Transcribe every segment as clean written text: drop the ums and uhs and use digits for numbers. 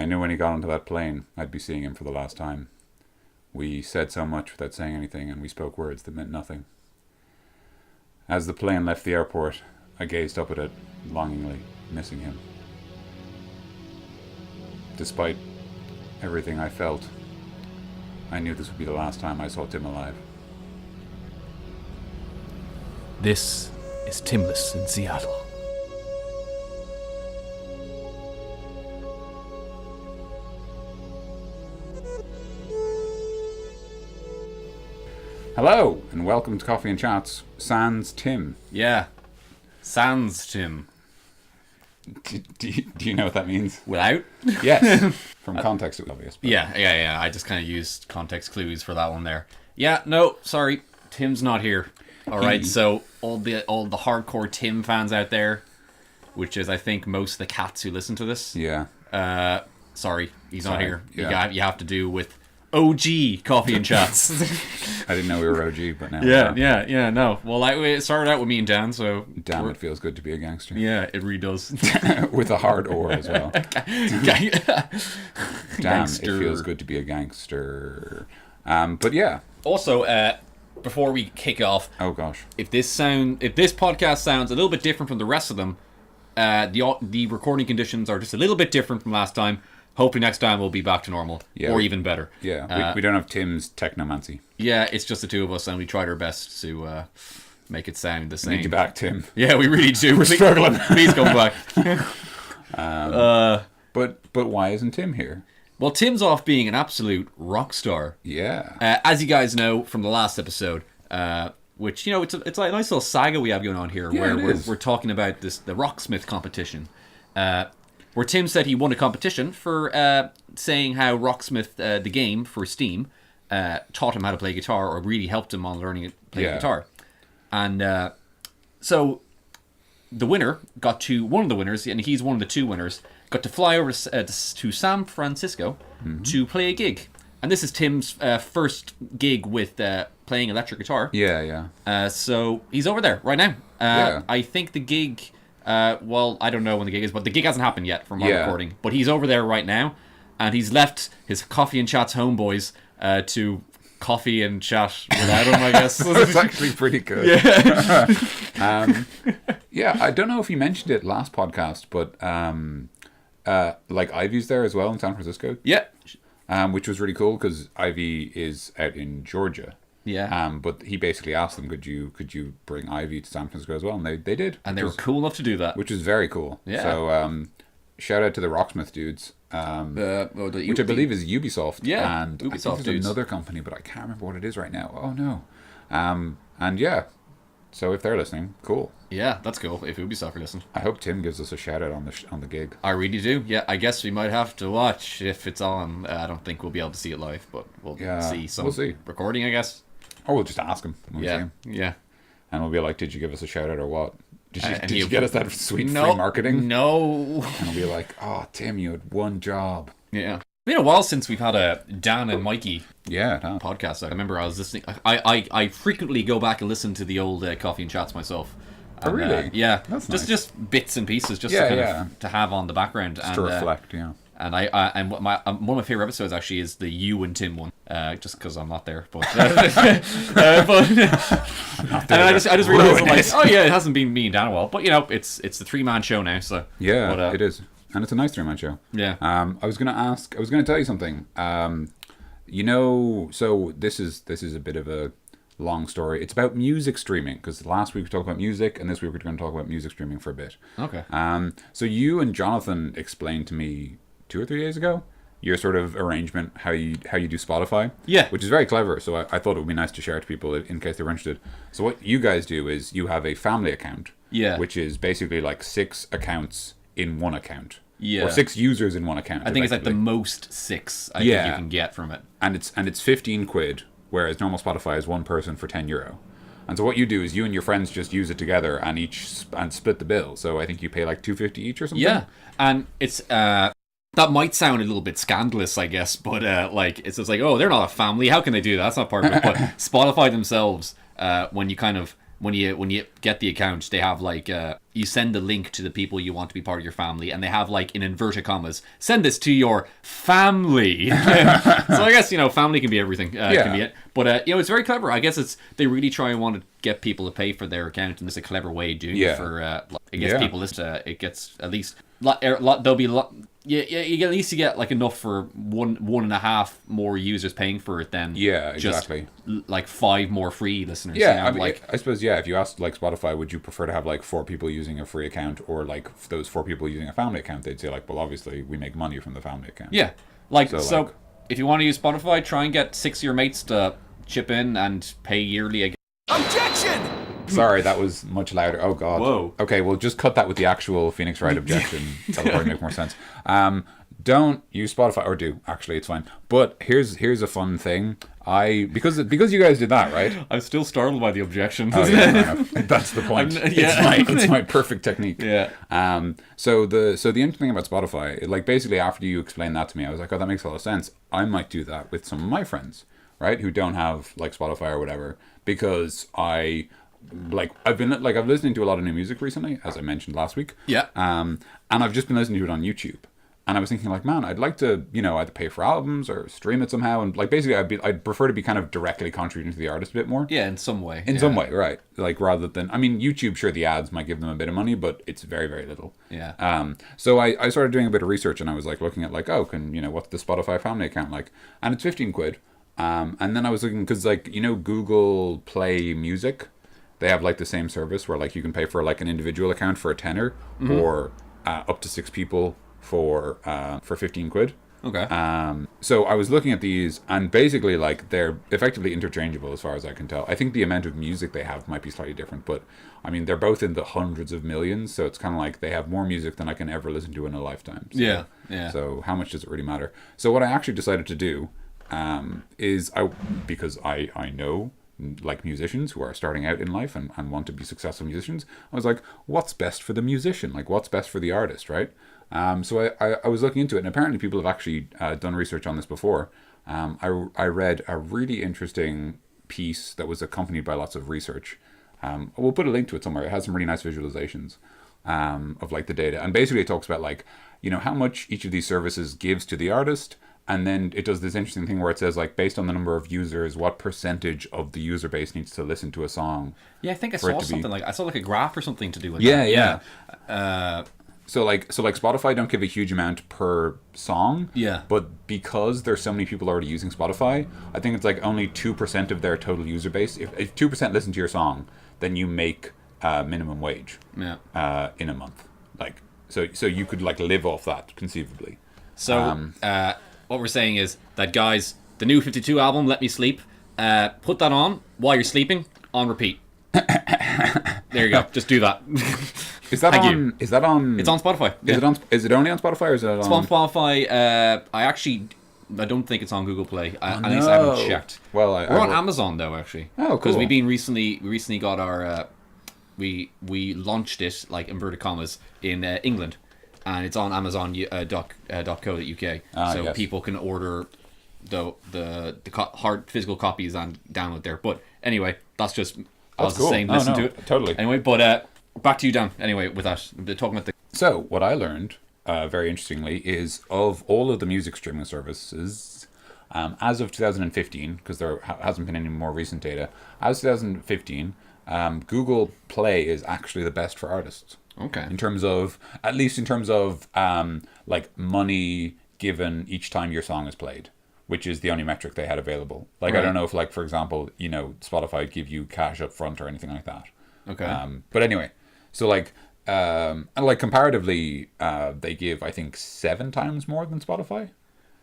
knew when he got onto that plane, I'd be seeing him for the last time. We said so much without saying anything, and we spoke words that meant nothing. As the plane left the airport, I gazed up at it, longingly, missing him. Despite everything I felt, I knew this would be the last time I saw Tim alive. This is Timless in Seattle. Hello, and welcome to Coffee and Chats, sans Tim. Yeah. Sans Tim. Do you know what that means? Without? Yes. From context, it was obvious. But... Yeah. I just kind of used context clues for that one there. Yeah, no, sorry. Tim's not here. All right, so all the hardcore Tim fans out there, which is, I think, most of the cats who listen to this. Yeah. Sorry, he's not here. Yeah. You have to do with OG Coffee and Chats. I didn't know we were OG, but now Yeah, no. Well, it started out with me and Dan, so... Damn, it feels good to be a gangster. Yeah, it really does. With a hard or as well. Damn, Gangster. it feels good to be a gangster. But yeah. Also, before we kick off... Oh, gosh. If this podcast sounds a little bit different from the rest of them, the recording conditions are just a little bit different from last time. Hopefully next time we'll be back to normal, or even better. Yeah, we don't have Tim's technomancy. Yeah, it's just the two of us, and we tried our best to make it sound the same. We need you back, Tim. Yeah, we really do. We're struggling. Please come back. But why isn't Tim here? Well, Tim's off being an absolute rock star. Yeah. As you guys know from the last episode, which, it's like a nice little saga we have going on here, where we're talking about the Rocksmith competition. Where Tim said he won a competition for saying how Rocksmith, the game for Steam, taught him how to play guitar, or really helped him on learning to play guitar. And so one of the winners, and he's one of the two winners, got to fly over to San Francisco to play a gig. And this is Tim's first gig with playing electric guitar. Yeah. So he's over there right now. I think the gig... well, I don't know when the gig is, but the gig hasn't happened yet from our recording. But he's over there right now, and he's left his Coffee and Chats homeboys to coffee and chat without him, I guess. That's actually pretty good. Yeah. Yeah, I don't know if you mentioned it last podcast, but like Ivy's there as well in San Francisco. Yeah. Which was really cool because Ivy is out in Georgia. Yeah. But he basically asked them, could you bring Ivy to San Francisco as well? And they did. And they were cool enough to do that. Which is very cool. Yeah. So shout out to the Rocksmith dudes. Which I believe is Ubisoft. Yeah. And Ubisoft I think there's dudes. Another company, but I can't remember what it is right now. Oh no. And yeah. So if they're listening, cool. Yeah, that's cool. If Ubisoft are listening, I hope Tim gives us a shout out on the gig. I really do. Yeah, I guess we might have to watch if it's on. I don't think we'll be able to see it live, but we'll see some recording, I guess. Or we'll just ask him when we see him. Yeah. And we'll be like, did you give us a shout out or what? Did you get us that sweet free marketing? No. And we'll be like, oh, Tim, you had one job. Yeah. It's been a while since we've had a Dan and Mikey podcast. I remember I was listening. I frequently go back and listen to the old Coffee and Chats myself. And, oh, really? Yeah. That's nice. Just bits and pieces to kind of to have on the background. Just to reflect, yeah. And one of my favorite episodes actually is the you and Tim one, just because I'm not there. But and I just realized, I'm like, oh yeah, it hasn't been me and Dan a while, but it's the 3-man show now, so yeah, it is, and it's a nice 3-man show. Yeah. I was gonna tell you something. So this is a bit of a long story. It's about music streaming, because last week we talked about music, and this week we're going to talk about music streaming for a bit. Okay. So you and Jonathan explained to me 2 or 3 days ago your sort of arrangement, how you do Spotify. Yeah. Which is very clever, so I thought it would be nice to share to people in case they were interested. So what you guys do is you have a family account, which is basically like 6 accounts in one account. Yeah. Or 6 users in one account. I think it's like the most 6 I think you can get from it. And it's 15 quid, whereas normal Spotify is one person for €10. And so what you do is you and your friends just use it together and split the bill. So I think you pay like $2.50 each or something. Yeah. And it's that might sound a little bit scandalous, I guess, but it's just like, oh, they're not a family. How can they do that? That's not part of it. But Spotify themselves, when you kind of when you get the account, they have like you send the link to the people you want to be part of your family, and they have like in inverted commas, send this to your family. So I guess family can be everything. Can be it. But it's very clever. I guess they really try and want to get people to pay for their account, and it's a clever way of doing it for it gets people listen. It gets at least there'll be you at least get like enough for 1.5 more users paying for it than just like 5 more free listeners. Yeah, I suppose if you asked like Spotify, would you prefer to have like 4 people using a free account or like those 4 people using a family account? They'd say like, well, obviously we make money from the family account. Yeah, so if you want to use Spotify, try and get 6 of your mates to chip in and pay yearly again. Objection! Sorry, that was much louder. Oh, God. Whoa. Okay, well, just cut that with the actual Phoenix Wright objection. That'll probably make more sense. Don't use Spotify, or do, actually, it's fine. But here's a fun thing. Because you guys did that, right? I'm still startled by the objection. Oh, yeah, that's the point. It's my perfect technique. Yeah. So the interesting thing about Spotify, like basically after you explained that to me, I was like, oh, that makes a lot of sense. I might do that with some of my friends, right, who don't have like Spotify or whatever, because I've been listening to a lot of new music recently, as I mentioned last week. Yeah. And I've just been listening to it on YouTube. And I was thinking like, man, I'd like to, either pay for albums or stream it somehow. And like, basically I'd prefer to be kind of directly contributing to the artist a bit more. Yeah, in some way. In some way, right. Like rather than, YouTube, sure, the ads might give them a bit of money, but it's very, very little. Yeah. So I started doing a bit of research, and I was like looking at like, what's the Spotify family account like? And it's 15 quid. And then I was looking, because like, Google Play Music, they have like the same service where like you can pay for like an individual account for a tenner, or up to 6 people for 15 quid. Okay. So I was looking at these, and basically like they're effectively interchangeable as far as I can tell. I think the amount of music they have might be slightly different, but they're both in the hundreds of millions, so it's kind of like they have more music than I can ever listen to in a lifetime. So, yeah. So how much does it really matter? So what I actually decided to do is because I know like musicians who are starting out in life and want to be successful musicians, I was like, what's best for the musician? Like what's best for the artist, right? So I was looking into it, and apparently people have actually done research on this before. I read a really interesting piece that was accompanied by lots of research. We'll put a link to it somewhere. It has some really nice visualizations of like the data, and basically it talks about like how much each of these services gives to the artist, and then it does this interesting thing where it says like based on the number of users, what percentage of the user base needs to listen to a song. Yeah, I think I saw something like a graph or something to do with that. Yeah. So like Spotify don't give a huge amount per song. Yeah. But because there's so many people already using Spotify, I think it's like only 2% of their total user base. If 2% listen to your song, then you make minimum wage. Yeah. In a month. Like so you could like live off that conceivably. So what we're saying is that, guys, the new 52 album, Let Me Sleep, put that on while you're sleeping on repeat. There you go. Just do that. Is that on? Is that on? It's on Spotify. Is it only on Spotify, or is it on? It's on Spotify. I don't think it's on Google Play. At least I haven't checked. Well, we're on Amazon though, actually. Oh, cool. Because we recently got our we launched it, like inverted commas, in England, and it's on Amazon.co.uk. So yes. people can order the hard physical copies and download there. But anyway, that's just cool. saying listen to it totally. Anyway, but back to you, Dan. Anyway, with that, they're talking about the. So what I learned, very interestingly, is of all of the music streaming services, as of 2015, because there hasn't been any more recent data. As of 2015, Google Play is actually the best for artists. Okay. At least in terms of like money given each time your song is played, which is the only metric they had available. Like, right. I don't know if, like, for example, Spotify would give you cash up front or anything like that. Okay. But anyway, so like, and like comparatively, they give, I think, 7 times more than Spotify.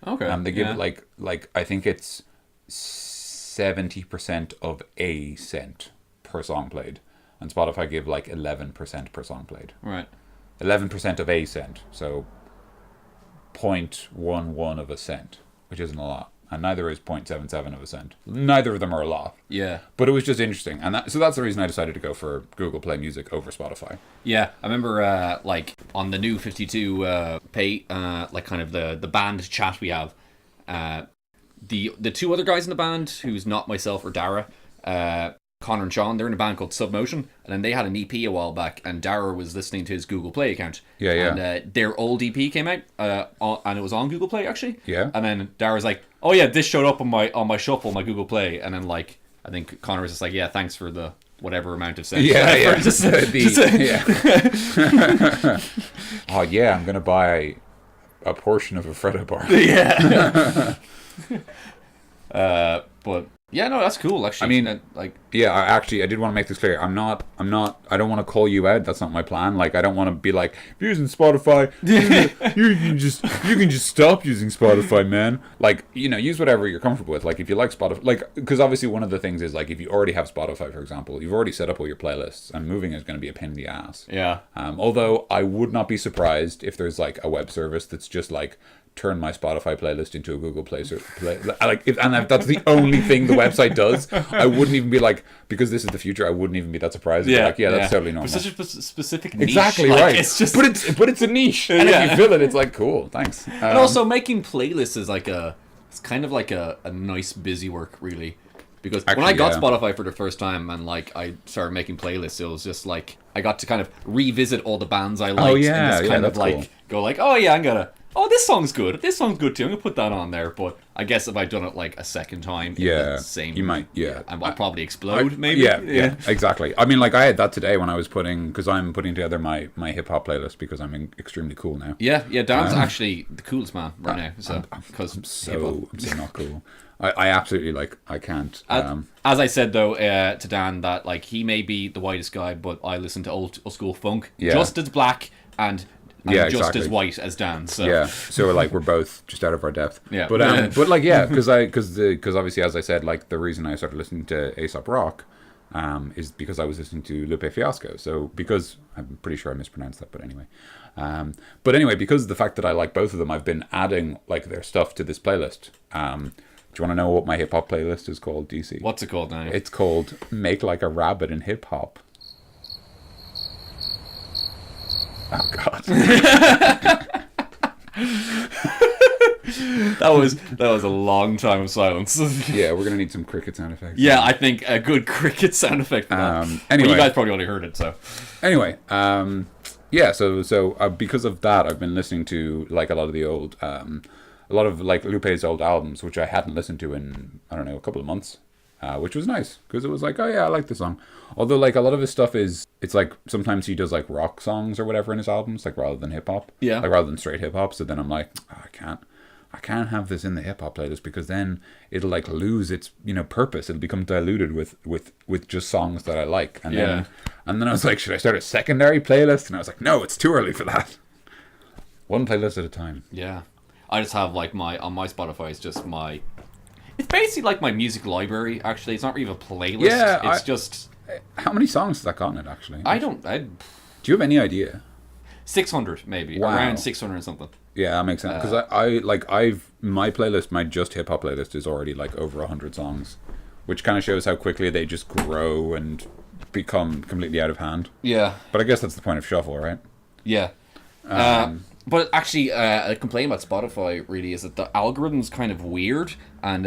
Okay. They give it like I think it's 70% of a cent per song played, and Spotify give like 11% per song played. Right. 11% of a cent, so 0.11 of a cent, which isn't a lot, and neither is 0.77 of a cent. Neither of them are a lot. Yeah. But it was just interesting, and so that's the reason I decided to go for Google Play Music over Spotify. Yeah, I remember like on the new 52 pay, like kind of the band chat we have, the 2 other guys in the band, who's not myself or Darragh, Connor and Sean, they're in a band called Submotion, and then they had an EP a while back, and Darragh was listening to his Google Play account. Yeah, yeah. And their old EP came out, and it was on Google Play actually. Yeah. And then Darragh's like, "Oh yeah, this showed up on my shuffle, my Google Play," and then like I think Connor was just like, "Yeah, thanks for the whatever amount of cents." Yeah, yeah. Yeah. Oh yeah, I'm gonna buy a portion of a Freddo bar. Yeah. But yeah, no, that's cool. Actually, I mean, yeah, I did want to make this clear. I don't want to call you out. That's not my plan. Like, I don't want to be like, if you're using Spotify, you can just stop using Spotify, man. Like, use whatever you're comfortable with. Like, if you like Spotify, like, because obviously one of the things is like, if you already have Spotify, for example, you've already set up all your playlists, and moving is going to be a pain in the ass. Yeah. Although I would not be surprised if there's like a web service that's just like, turn my Spotify playlist into a Google Play. And if that's the only thing the website does, I wouldn't even be like, because this is the future, I wouldn't even be that surprised. Yeah, like, that's totally normal. But such a specific niche. Exactly like, right. It's just... but it's a niche, and if you fill it, it's like cool. Thanks. And also making playlists is like it's kind of like a nice busy work, really. Because when I got Spotify for the first time and like I started making playlists, it was just like I got to kind of revisit all the bands I liked and just kind of like go like, oh yeah, this song's good. This song's good too. I'm gonna put that on there. But I guess if I'd done it like a second time, you might, I'd probably explode. Maybe, yeah, exactly. I mean, like I had that today when I was because I'm putting together my hip hop playlist because I'm extremely cool now. Yeah. Dan's actually the coolest man right now. So because I'm so not cool. I absolutely I can't. As I said though to Dan, that like he may be the whitest guy, but I listen to old school funk, just as black and just as white as Dan. So so we're both just out of our depth. Yeah, but because obviously, as I said, like the reason I started listening to Aesop Rock is because I was listening to Lupe Fiasco. So because I'm pretty sure I mispronounced that, but anyway. But anyway, because of the fact that I like both of them, I've been adding like their stuff to this playlist. Do you want to know what my hip hop playlist is called, DC? What's it called now? It's called Make Like a Rabbit in Hip Hop. Oh God. that was a long time of silence. Yeah, we're gonna need some cricket sound effects. Yeah, I think a good cricket sound effect for that. Anyway, well, you guys probably already heard it, so. Anyway, so because of that, I've been listening to like a lot of the old, a lot of like Lupe's old albums, which I hadn't listened to in I don't know a couple of months, which was nice because it was like, oh yeah, I like this song. Although like a lot of his stuff it's like sometimes he does like rock songs or whatever in his albums, like rather than hip hop, like rather than straight hip hop. So then I'm like, oh, I can't have this in the hip hop playlist because then it'll like lose its purpose. It'll become diluted with just songs that I like. And then I was like, should I start a secondary playlist? And I was like, no, it's too early for that. One playlist at a time. Yeah, I just have like on my Spotify is just it's basically like my music library. Actually, it's not really a playlist. Yeah, it's just. How many songs has that got in it? Actually, do you have any idea? 600 maybe, around 600 and something. Yeah, that makes sense because my playlist, my just hip hop playlist is already like over 100 songs, which kind of shows how quickly they just grow and become completely out of hand. Yeah, but I guess that's the point of shuffle, right? Yeah. But actually, a complaint about Spotify really is that the algorithm's kind of weird, and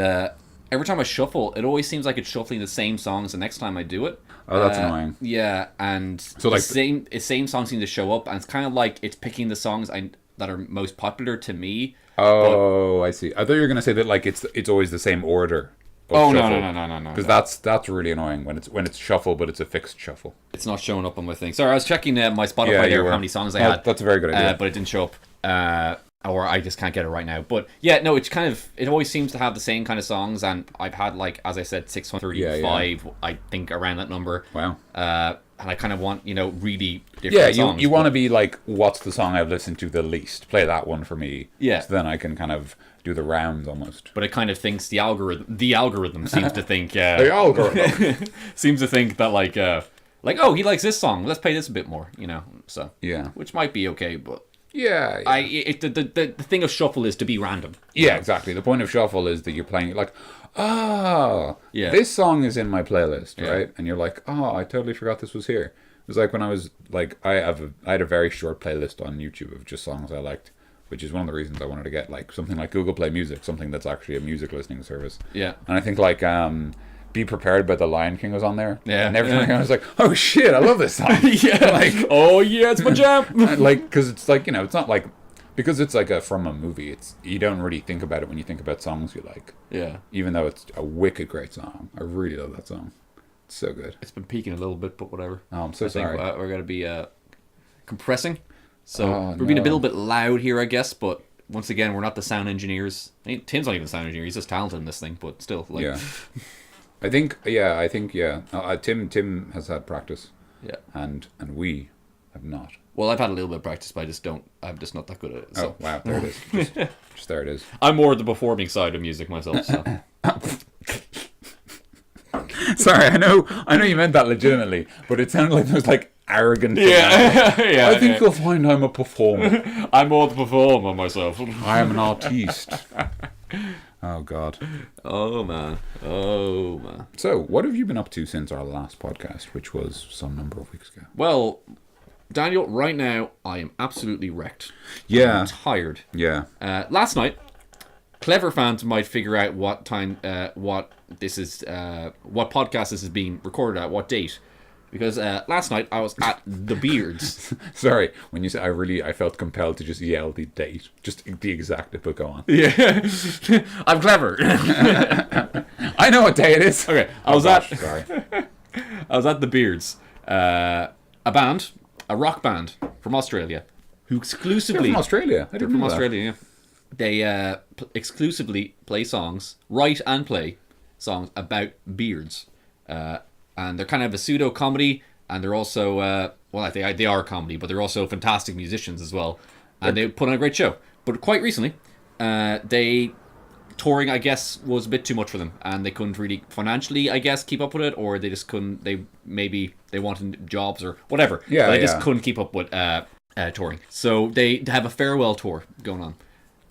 every time I shuffle, it always seems like it's shuffling the same songs the next time I do it. Oh, that's annoying. Yeah, and so like the same songs seem to show up, and it's kind of like it's picking the songs that are most popular to me. Oh, I see. I thought you were gonna say that like it's always the same order. Oh no! Because that's really annoying when it's shuffle, but it's a fixed shuffle. It's not showing up on my thing. Sorry, I was checking my Spotify there, how many songs I had. That's a very good idea. But it didn't show up. Or I just can't get it right now. But yeah, no, it's kind of, it always seems to have the same kind of songs, and I've had like, as I said, 635, I think, around that number. Wow. And I kind of want, really different songs. You want to be like, what's the song I've listened to the least? Play that one for me. Yeah. So then I can kind of do the rounds almost. But it kind of thinks the algorithm seems to think... the algorithm. seems to think that like, oh, he likes this song, let's play this a bit more, so. Yeah. Which might be okay, but... Yeah. The thing of shuffle is to be random. Yeah, exactly. The point of shuffle is that you're playing like, this song is in my playlist, right? And you're like, I totally forgot this was here. It was like when I was like, I had a very short playlist on YouTube of just songs I liked, which is one of the reasons I wanted to get like something like Google Play Music, something that's actually a music listening service. Yeah. And I think like Be Prepared by the Lion King was on there. Yeah. And everything I was like, oh shit, I love this song. Yeah. Like, oh yeah, it's my jam. like, because it's like, it's not like, because it's like from a movie, you don't really think about it when you think about songs you like. Yeah. Even though it's a wicked great song. I really love that song. It's so good. It's been peaking a little bit, but whatever. Oh, I'm so sorry. Think we're going to be compressing. So we're being a little bit loud here, I guess, but once again, we're not the sound engineers. Tim's not even a sound engineer. He's just talented in this thing, but still. Like, Yeah. I think. Tim has had practice. Yeah. And we have not. Well, I've had a little bit of practice, but I'm just not that good at it. So. Oh, wow. There it is. Just there it is. I'm more the performing side of music myself, so. Sorry, I know you meant that legitimately, but it sounded like there was like arrogant. Yeah. Yeah. I think you'll find I'm a performer. I'm more the performer myself. I am an artiste. Oh, God. Oh, man. So, what have you been up to since our last podcast, which was some number of weeks ago? Well, Daniel, right now, I am absolutely wrecked. Yeah. I'm tired. Yeah. Last night, clever fans might figure out what time, what podcast this is being recorded at, what date. Because last night I was at the Beards. Sorry, when you said I felt compelled to just yell the date, just the exact date, but go on. Yeah, I'm clever. I know what day it is. Okay, I was at the Beards, a rock band from Australia, who exclusively They're from Australia. They're from Australia. Yeah, they exclusively write and play songs about beards. And they're kind of a pseudo comedy, and they're also they are comedy, but they're also fantastic musicians as well, and they put on a great show. But quite recently, touring, I guess, was a bit too much for them, and they couldn't really financially, I guess, keep up with it, or they just couldn't. They wanted jobs or whatever. Yeah, they just couldn't keep up with touring. So they have a farewell tour going on.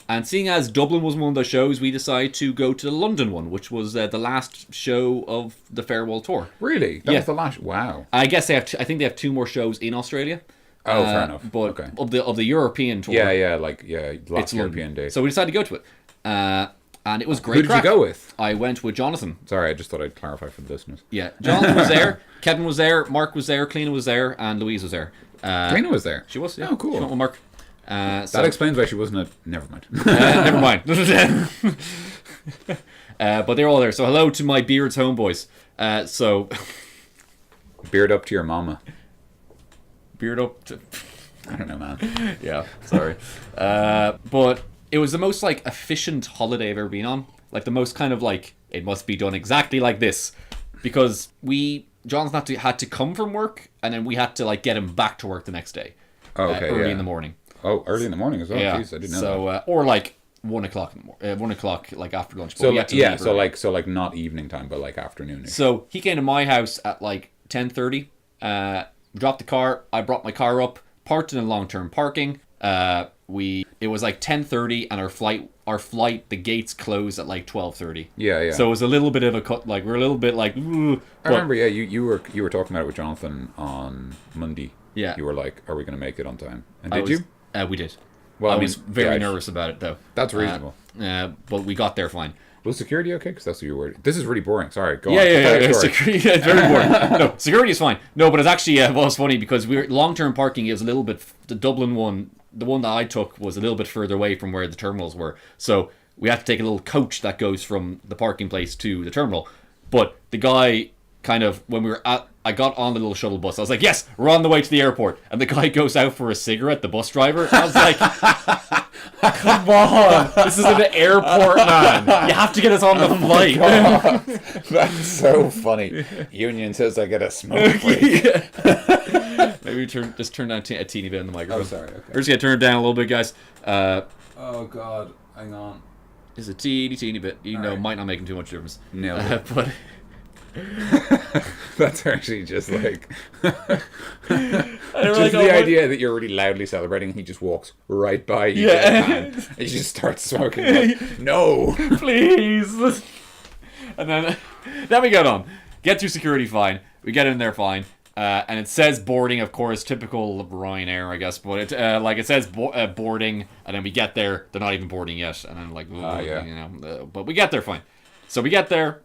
And seeing as Dublin was one of those shows, we decided to go to the London one, which was the last show of the farewell tour. Really? That was the last. Wow. I guess I think they have 2 more shows in Australia. Oh, fair enough. But okay. of the European tour. Last European day. So we decided to go to it. And it was great. Who did you go with? I went with Jonathan. Sorry, I just thought I'd clarify for the listeners. Yeah, Jonathan was there, Kevin was there, Mark was there, Cliona was there, and Louise was there. Cliona was there? She was, yeah. Oh, cool. She went with Mark. That explains why she wasn't at... Never mind. Never mind. But they're all there. So hello to my Beards homeboys. Beard up to your mama. Beard up to... I don't know, man. Yeah, sorry. But it was the most, like, efficient holiday I've ever been on. Like, the most kind of, like, it must be done exactly like this. Because Jonathan had to come from work, and then we had to, like, get him back to work the next day. Early in the morning. Oh, early in the morning as well. Yeah. Jeez, I didn't know that. Or like 1 o'clock in the morning. 1 o'clock, like after lunch. So like not evening time, but like afternoon. So he came to my house at like 10:30. Dropped the car. I brought my car up, parked in a long-term parking. It was like 10:30, and our flight, the gates closed at like 12:30. Yeah. So it was a little bit of a cut. Like we're a little bit like. I remember. Yeah, you were talking about it with Jonathan on Monday. Yeah. You were like, "Are we going to make it on time?" And did you? We did. Well, I was very nervous about it, though. That's reasonable. But we got there fine. Was security okay? Because that's what you were. This is really boring. Sorry, go on. Yeah. Security, it's very boring. No, security is fine. No, but it's actually it's funny because long-term parking is a little bit. The Dublin one, the one that I took, was a little bit further away from where the terminals were. So we had to take a little coach that goes from the parking place to the terminal. But the guy kind of, when we were I got on the little shuttle bus. I was like, yes, we're on the way to the airport. And the guy goes out for a cigarette, the bus driver. I was like, come on. This is an airport, man. You have to get us on the flight. That's so funny. Union says I get a smoke break. Maybe we just turn down a teeny bit on the microphone. Oh, sorry. Okay. We're just going to turn it down a little bit, guys. Oh, God. Hang on. Just a teeny bit. Right. Might not make too much difference. Nailed it. But... That's actually just like the idea that you're really loudly celebrating and he just walks right by you and he just starts smoking like, no please. And then we get on, get through security fine, we get in there fine, and it says boarding, of course, typical Ryanair, I guess, but it says boarding, and then we get there, they're not even boarding yet, and I'm like, but we get there fine. So we get there.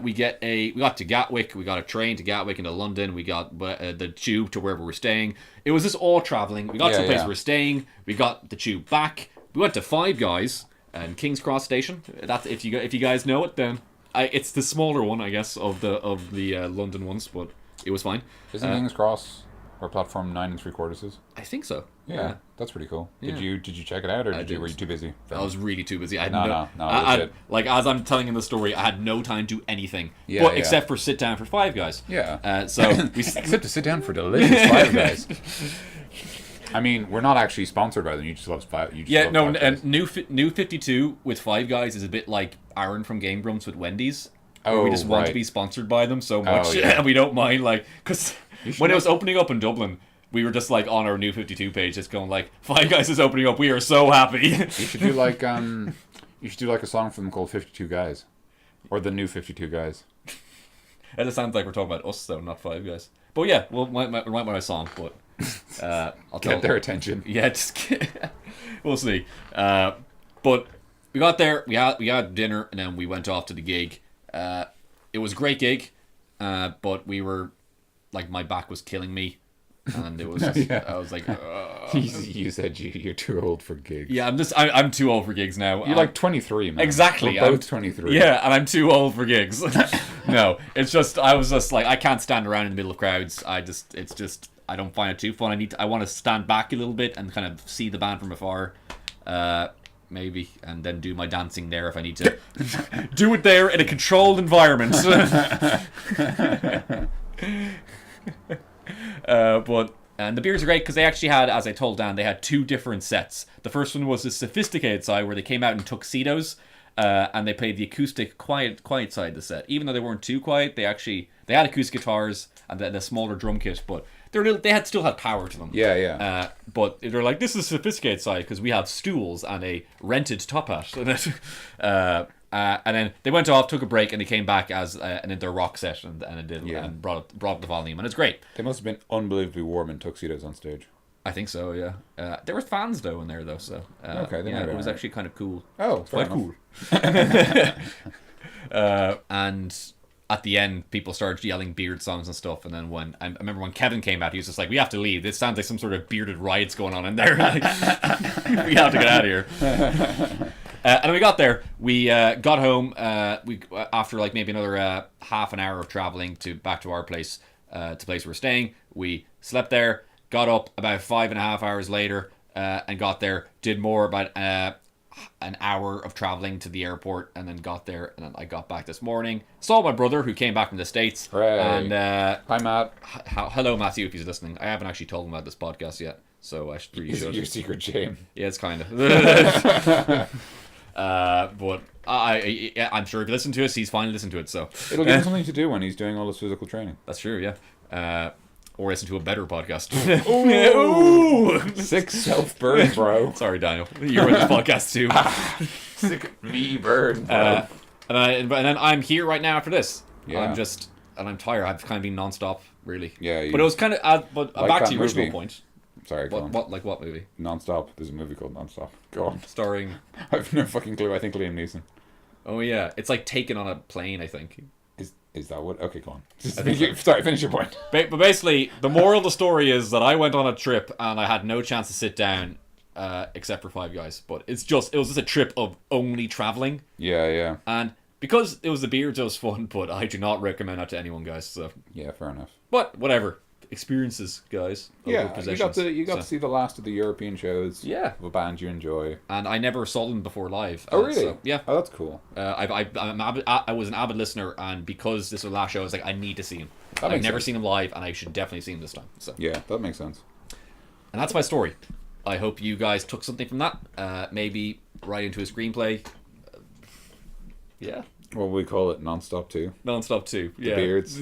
we got to Gatwick. We got a train to Gatwick into London. We got the tube to wherever we're staying. It was just all traveling. We got to the place we're staying. We got the tube back. We went to Five Guys and King's Cross Station. That's if you guys know it, then it's the smaller one, I guess, of the London ones, but it was fine. Isn't King's Cross where platform 9 3/4 is? I think so. Yeah, that's pretty cool. Yeah. Did you check it out, or were you too busy? I was really too busy. I had no. Like, as I'm telling in the story, I had no time to do anything. Yeah, but except for sit down for Five Guys. Yeah. So except to sit down for delicious Five Guys. I mean, we're not actually sponsored by them. You just love Five. And new 52 with Five Guys is a bit like Aaron from Game Grumps with Wendy's. Oh, we just want to be sponsored by them so much, yeah. and we don't mind, like, because when it was opening up in Dublin, we were just like on our new 52 page, just going like, Five Guys is opening up. We are so happy. You should do like a song for them called 52 Guys, or the new 52 Guys. It just sounds like we're talking about us though, not Five Guys. But yeah, we'll write my song, but I'll get their attention. Yeah, we'll see. But we got there, we had dinner, and then we went off to the gig. It was a great gig, but we were like, my back was killing me. And it was just, I was like, you said you're too old for gigs. Yeah, I'm too old for gigs now. You're like 23, man. Exactly. We're both 23. Yeah, and I'm too old for gigs. No, it's just, I was just like, I can't stand around in the middle of crowds. I don't find it too fun. I want to stand back a little bit and kind of see the band from afar. Maybe, and then do my dancing there if I need to. Do it there in a controlled environment. And the beers are great because they actually had, as I told Dan, they had 2 different sets. The first one was the sophisticated side where they came out in tuxedos, and they played the acoustic quiet side of the set. Even though they weren't too quiet, they had acoustic guitars and the smaller drum kit, but they still had power to them. Yeah. But they're like, this is the sophisticated side because we have stools and a rented top hat. And then they went off, took a break, and they came back as their rock set and brought up the volume, and it's great. They must have been unbelievably warm in tuxedos on stage. I think so, yeah. There were fans though in there though, so okay, it was actually kind of cool. Oh, quite cool. And at the end, people started yelling Beard songs and stuff, and then when I remember when Kevin came out, he was just like, "We have to leave. This sounds like some sort of bearded riots going on in there. We have to get out of here." And we got there. We got home. We after like maybe another half an hour of traveling back to our place, to the place we're staying. We slept there. Got up about 5.5 hours later, and got there. Did more about an hour of traveling to the airport, and then got there. And then I got back this morning. Saw my brother who came back from the States. Hooray. And hi, Matt. Hello, Matthew, if he's listening. I haven't actually told him about this podcast yet, so I should. Is it your secret shame? Yeah, it's kind of. But I'm sure if you listen to us, he's finally listened to it. So it'll give him something to do when he's doing all his physical training. That's true, yeah. Or listen to a better podcast. Ooh. Sick self-burn, bro. Sorry, Daniel. You're in this podcast too. Sick me burn, bro. And then I'm here right now after this. Yeah. I'm tired. I've kind of been non-stop, really. Yeah. But it was kind of. But like back to your original point. Sorry, go on. What movie? Non-Stop. There's a movie called Non-Stop. Go on. Starring... I have no fucking clue. I think Liam Neeson. Oh, yeah. It's like Taken on a Plane, I think. Is that what... Okay, go on. Sorry, finish your point. But basically, the moral of the story is that I went on a trip and I had no chance to sit down, except for Five Guys. But it was just a trip of only traveling. Yeah. And because it was the beards, it was fun, but I do not recommend that to anyone, guys. So yeah, fair enough. But whatever. Experiences, guys. Yeah, you got to see the last of the European shows. Yeah, of a band you enjoy. And I never saw them before live. Oh really? So, yeah. Oh, that's cool. I was an avid listener, and because this was the last show, I was like, I need to see him. I've never seen him live, and I should definitely see him this time. So yeah, that makes sense. And that's my story. I hope you guys took something from that. Maybe write into a screenplay. Yeah. What we call it, Non-Stop 2. Non-Stop 2, yeah. The beards.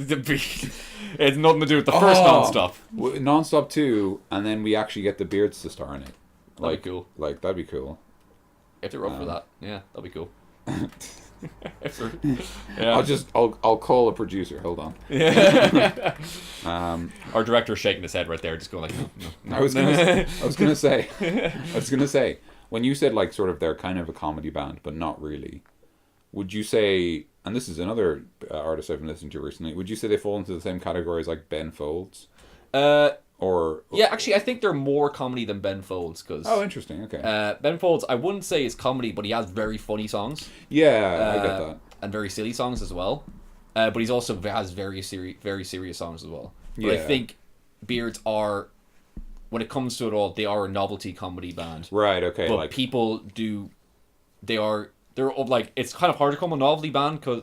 It's nothing to do with the first Non-Stop. Non-Stop 2, and then we actually get the beards to star in it. That'd be cool. Like, that'd be cool. If they're up for that, yeah, that'd be cool. I'll call a producer. Hold on. Our director's shaking his head right there, just going like, no. I was gonna say, when you said like sort of they're kind of a comedy band, but not really. would you say, and this is another artist I've been listening to recently, would you say they fall into the same category as like Ben Folds? Or yeah, actually, I think they're more comedy than Ben Folds. Cause, oh, interesting. Okay. Ben Folds, I wouldn't say is comedy, but he has very funny songs. Yeah, I get that. And very silly songs as well. But he's also has very serious songs as well. But I think Beards are, when it comes to it all, they are a novelty comedy band. Right. Okay. But like people do, they're like, it's kind of hard to call them a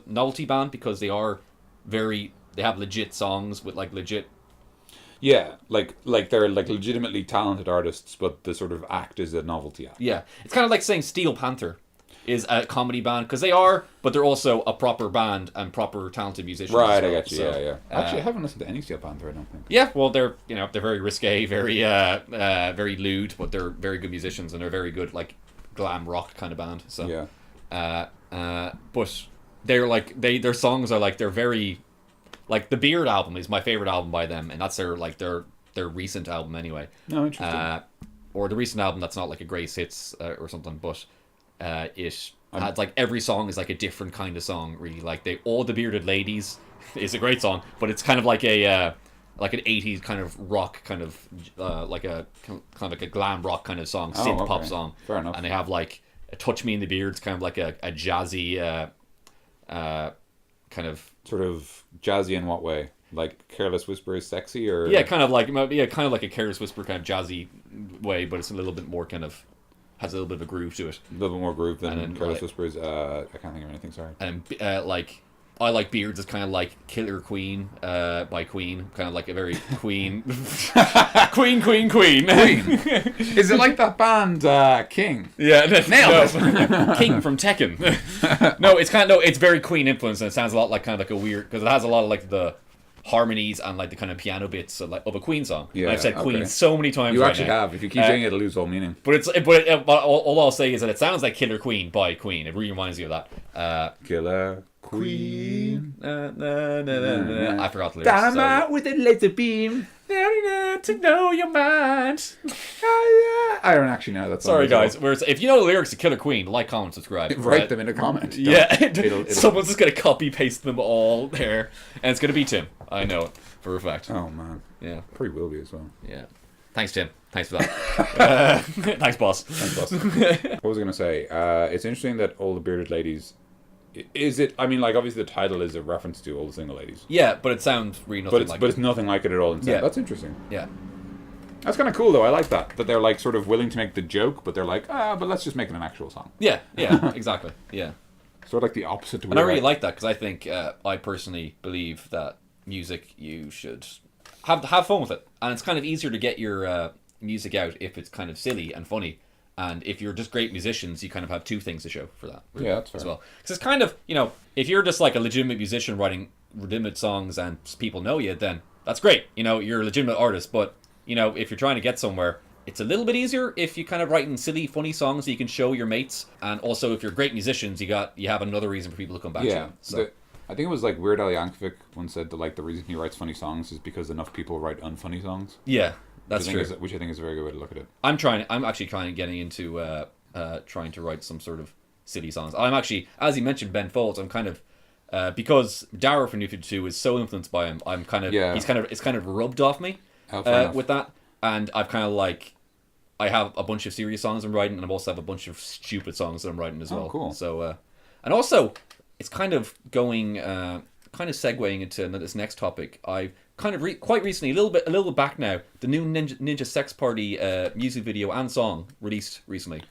novelty band because they have legit songs with like legit. Yeah, like they're like legitimately talented artists, but the sort of act is a novelty act. Yeah, it's kind of like saying Steel Panther is a comedy band, because they are, but they're also a proper band and proper talented musicians. Right, well. I get you. So, yeah. Actually, I haven't listened to any Steel Panther, I don't think. Yeah, well, they're very risque, very lewd, but they're very good musicians, and they're very good like glam rock kind of band. So yeah. But they're like their songs are like, they're very. Like, the Beard album is my favorite album by them, and that's their recent album anyway. Oh, interesting. Or the recent album that's not like a greatest hits or something, but it had like every song is like a different kind of song. Really, like all the Bearded Ladies is a great song, but it's kind of like a like an 80s kind of rock kind of like a kind of like a glam rock kind of song, synth pop song. Fair enough. And they have like Touch Me in the Beards, kind of like a jazzy kind of. Sort of jazzy in what way? Like Careless Whisper is sexy, or kind of like a Careless Whisper kind of jazzy way, but it's a little bit more kind of has a little bit of a groove to it. A little bit more groove than Careless Whispers. I can't think of anything. Sorry. And like I like Beards is kind of like Killer Queen by Queen, kind of like a very Queen, Queen. Is it like that band King? Yeah, nailed it. King from Tekken. No, it's very Queen influenced, and it sounds a lot like kind of like a weird, because it has a lot of like the harmonies and like the kind of piano bits of a Queen song. Yeah, and I've said Queen so many times. You actually have. If you keep saying it, it'll lose all meaning. But all I'll say is that it sounds like Killer Queen by Queen. It really reminds you of that. Killer Queen. I forgot the lyrics. Dynamite with a laser beam. To know your mind. I don't actually know that song. Sorry, guys. If you know the lyrics to Killer Queen, like, comment, subscribe. Write them in a comment. Yeah. Someone's just going to copy paste them all there. And it's going to be Tim. I know it for a fact. Oh, man. Yeah. Probably will be as well. Yeah. Thanks, Tim. Thanks for that. Thanks, boss. What was I going to say? It's interesting that all the Bearded Ladies... Is it? I mean, like, obviously the title is a reference to all the single ladies. Yeah, but it sounds really nothing like it. But it's nothing like it at all. Yeah. That's interesting. Yeah. That's kind of cool, though. I like that. That they're, like, sort of willing to make the joke, but they're like, but let's just make it an actual song. Yeah, exactly. Yeah. Sort of like the opposite to And I really like that, because I think, I personally believe that music, you should have fun with it. And it's kind of easier to get your music out if it's kind of silly and funny. And if you're just great musicians, you kind of have two things to show for that. Really, yeah, that's fair. As well. Because it's kind of, if you're just like a legitimate musician writing legitimate songs and people know you, then that's great. You're a legitimate artist. But, if you're trying to get somewhere, it's a little bit easier if you kind of writing silly, funny songs that you can show your mates. And also, if you're great musicians, you have another reason for people to come back to you. So. I think it was like Weird Al Yankovic once said that like the reason he writes funny songs is because enough people write unfunny songs. Yeah. That's true. Which I think is a very good way to look at it. I'm actually getting into trying to write some sort of silly songs. I'm actually, as you mentioned, Ben Folds. I'm kind of because Darragh from New 52 is so influenced by him. I'm kind of it's kind of rubbed off me with that, and I've kind of like I have a bunch of serious songs I'm writing, and I also have a bunch of stupid songs that I'm writing as well. Cool. So and also it's kind of going kind of segueing into this next topic. I've kind of quite recently, a little bit back now, the new Ninja Sex Party music video and song released recently.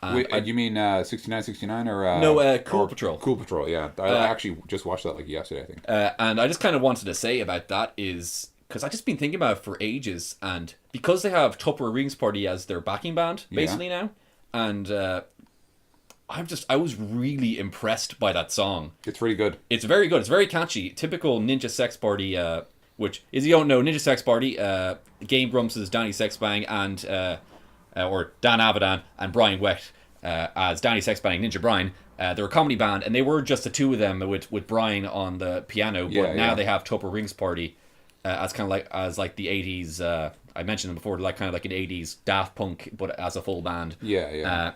Wait, you mean 6969 or no? Cool Patrol. Cool Patrol, yeah. I actually just watched that like yesterday, I think. And I just kind of wanted to say about that is because I've just been thinking about it for ages, and because they have Tupper Rings Party as their backing band basically now, and I was really impressed by that song. It's really good. It's very good. It's very catchy. Typical Ninja Sex Party. Which, as you don't know, Ninja Sex Party, Game Grumps is Danny Sexbang and or Dan Avidan and Brian Wett as Danny Sexbang and Ninja Brian. They're a comedy band, and they were just the two of them with Brian on the piano. But now they have Tupper Rings Party as kind of like the 80s. I mentioned them before, like kind of like an 80s Daft Punk, but as a full band. Yeah.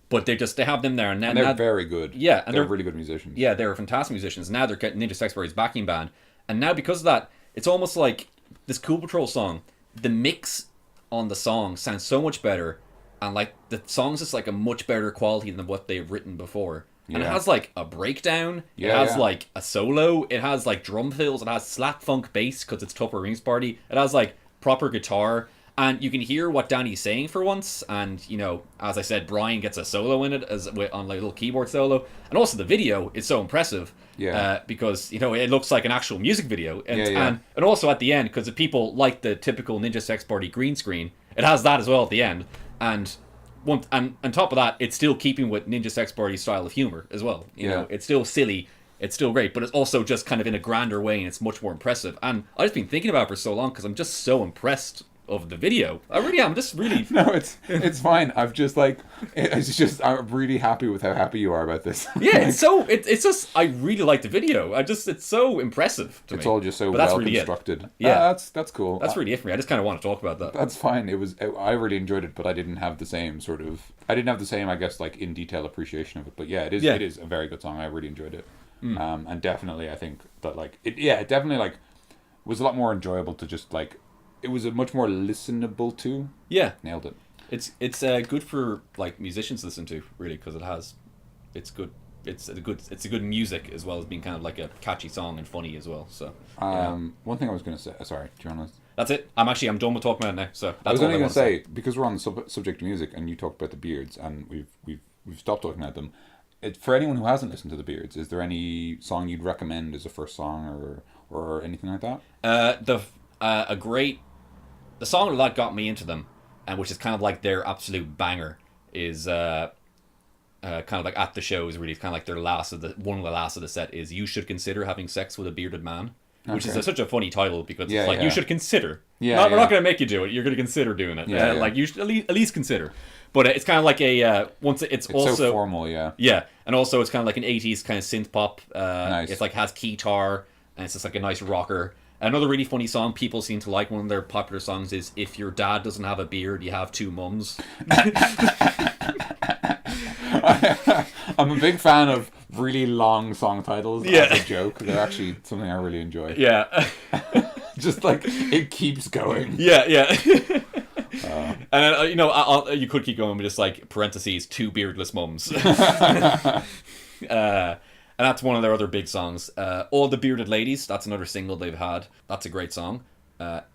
But they have them there, and they're very good. Yeah, and they're really good musicians. Yeah, they're fantastic musicians. Now they're getting Ninja Sex Body's backing band, and now because of that, it's almost like this Cool Patrol song. The mix on the song sounds so much better, and like the song's just like a much better quality than what they've written before. And it has like a breakdown, it has like a solo, it has like drum fills, it has slap funk bass because it's Tupper Rings Party, it has like proper guitar, and you can hear what Danny's saying for once. And you know, as I said, Brian gets a solo in it on like a little keyboard solo, and also the video is so impressive. Because you know it looks like an actual music video, and also at the end, because if people like the typical Ninja Sex Party green screen, it has that as well at the end, and on top of that, it's still keeping with Ninja Sex Party's style of humor as well. You know, it's still silly, it's still great, but it's also just kind of in a grander way, and it's much more impressive. And I've just been thinking about it for so long because I'm just so impressed of the video. I really am. Just really. No, it's fine. I'm really happy with how happy you are about this. Yeah, it's just I really like the video. It's so impressive to me. It's all just so well really constructed. Yeah, that's cool. That's really it for me. I just kind of want to talk about that. That's fine. I really enjoyed it, but I didn't have the same I guess, like in detail appreciation of it. But it is a very good song. I really enjoyed it. And definitely I think that like it definitely like was a lot more enjoyable to just like. It was a much more listenable to. Yeah, nailed it. It's good for like musicians to listen to, really, because it's good. It's a good music as well as being kind of like a catchy song and funny as well. So one thing I was going to say. Sorry, do you want to? That's it. I'm done with talking about it now. So that's I was only going to say because we're on the subject of music and you talked about the Beards and we've stopped talking about them. For anyone who hasn't listened to the Beards, is there any song you'd recommend as a first song or anything like that? The song that got me into them, and which is kind of like their absolute banger, is kind of like at the shows. Really, it's kind of like one of the last of the set is "You Should Consider Having Sex with a Bearded Man," which is such a funny title because it's like you should consider. We're not going to make you do it. You're going to consider doing it. Like you should at least consider. But it's kind of like it's also so formal, and also it's kind of like an 80s kind of synth pop. Nice. It's like has guitar and it's just like a nice rocker. Another really funny song people seem to like, one of their popular songs, is "If Your Dad Doesn't Have a Beard, You Have Two Mums." I'm a big fan of really long song titles as a joke. They're actually something I really enjoy. Yeah. Just like, it keeps going. Yeah. And then, you could keep going with just like parentheses, "two beardless mums." And that's one of their other big songs. All the Bearded Ladies, that's another single they've had. That's a great song.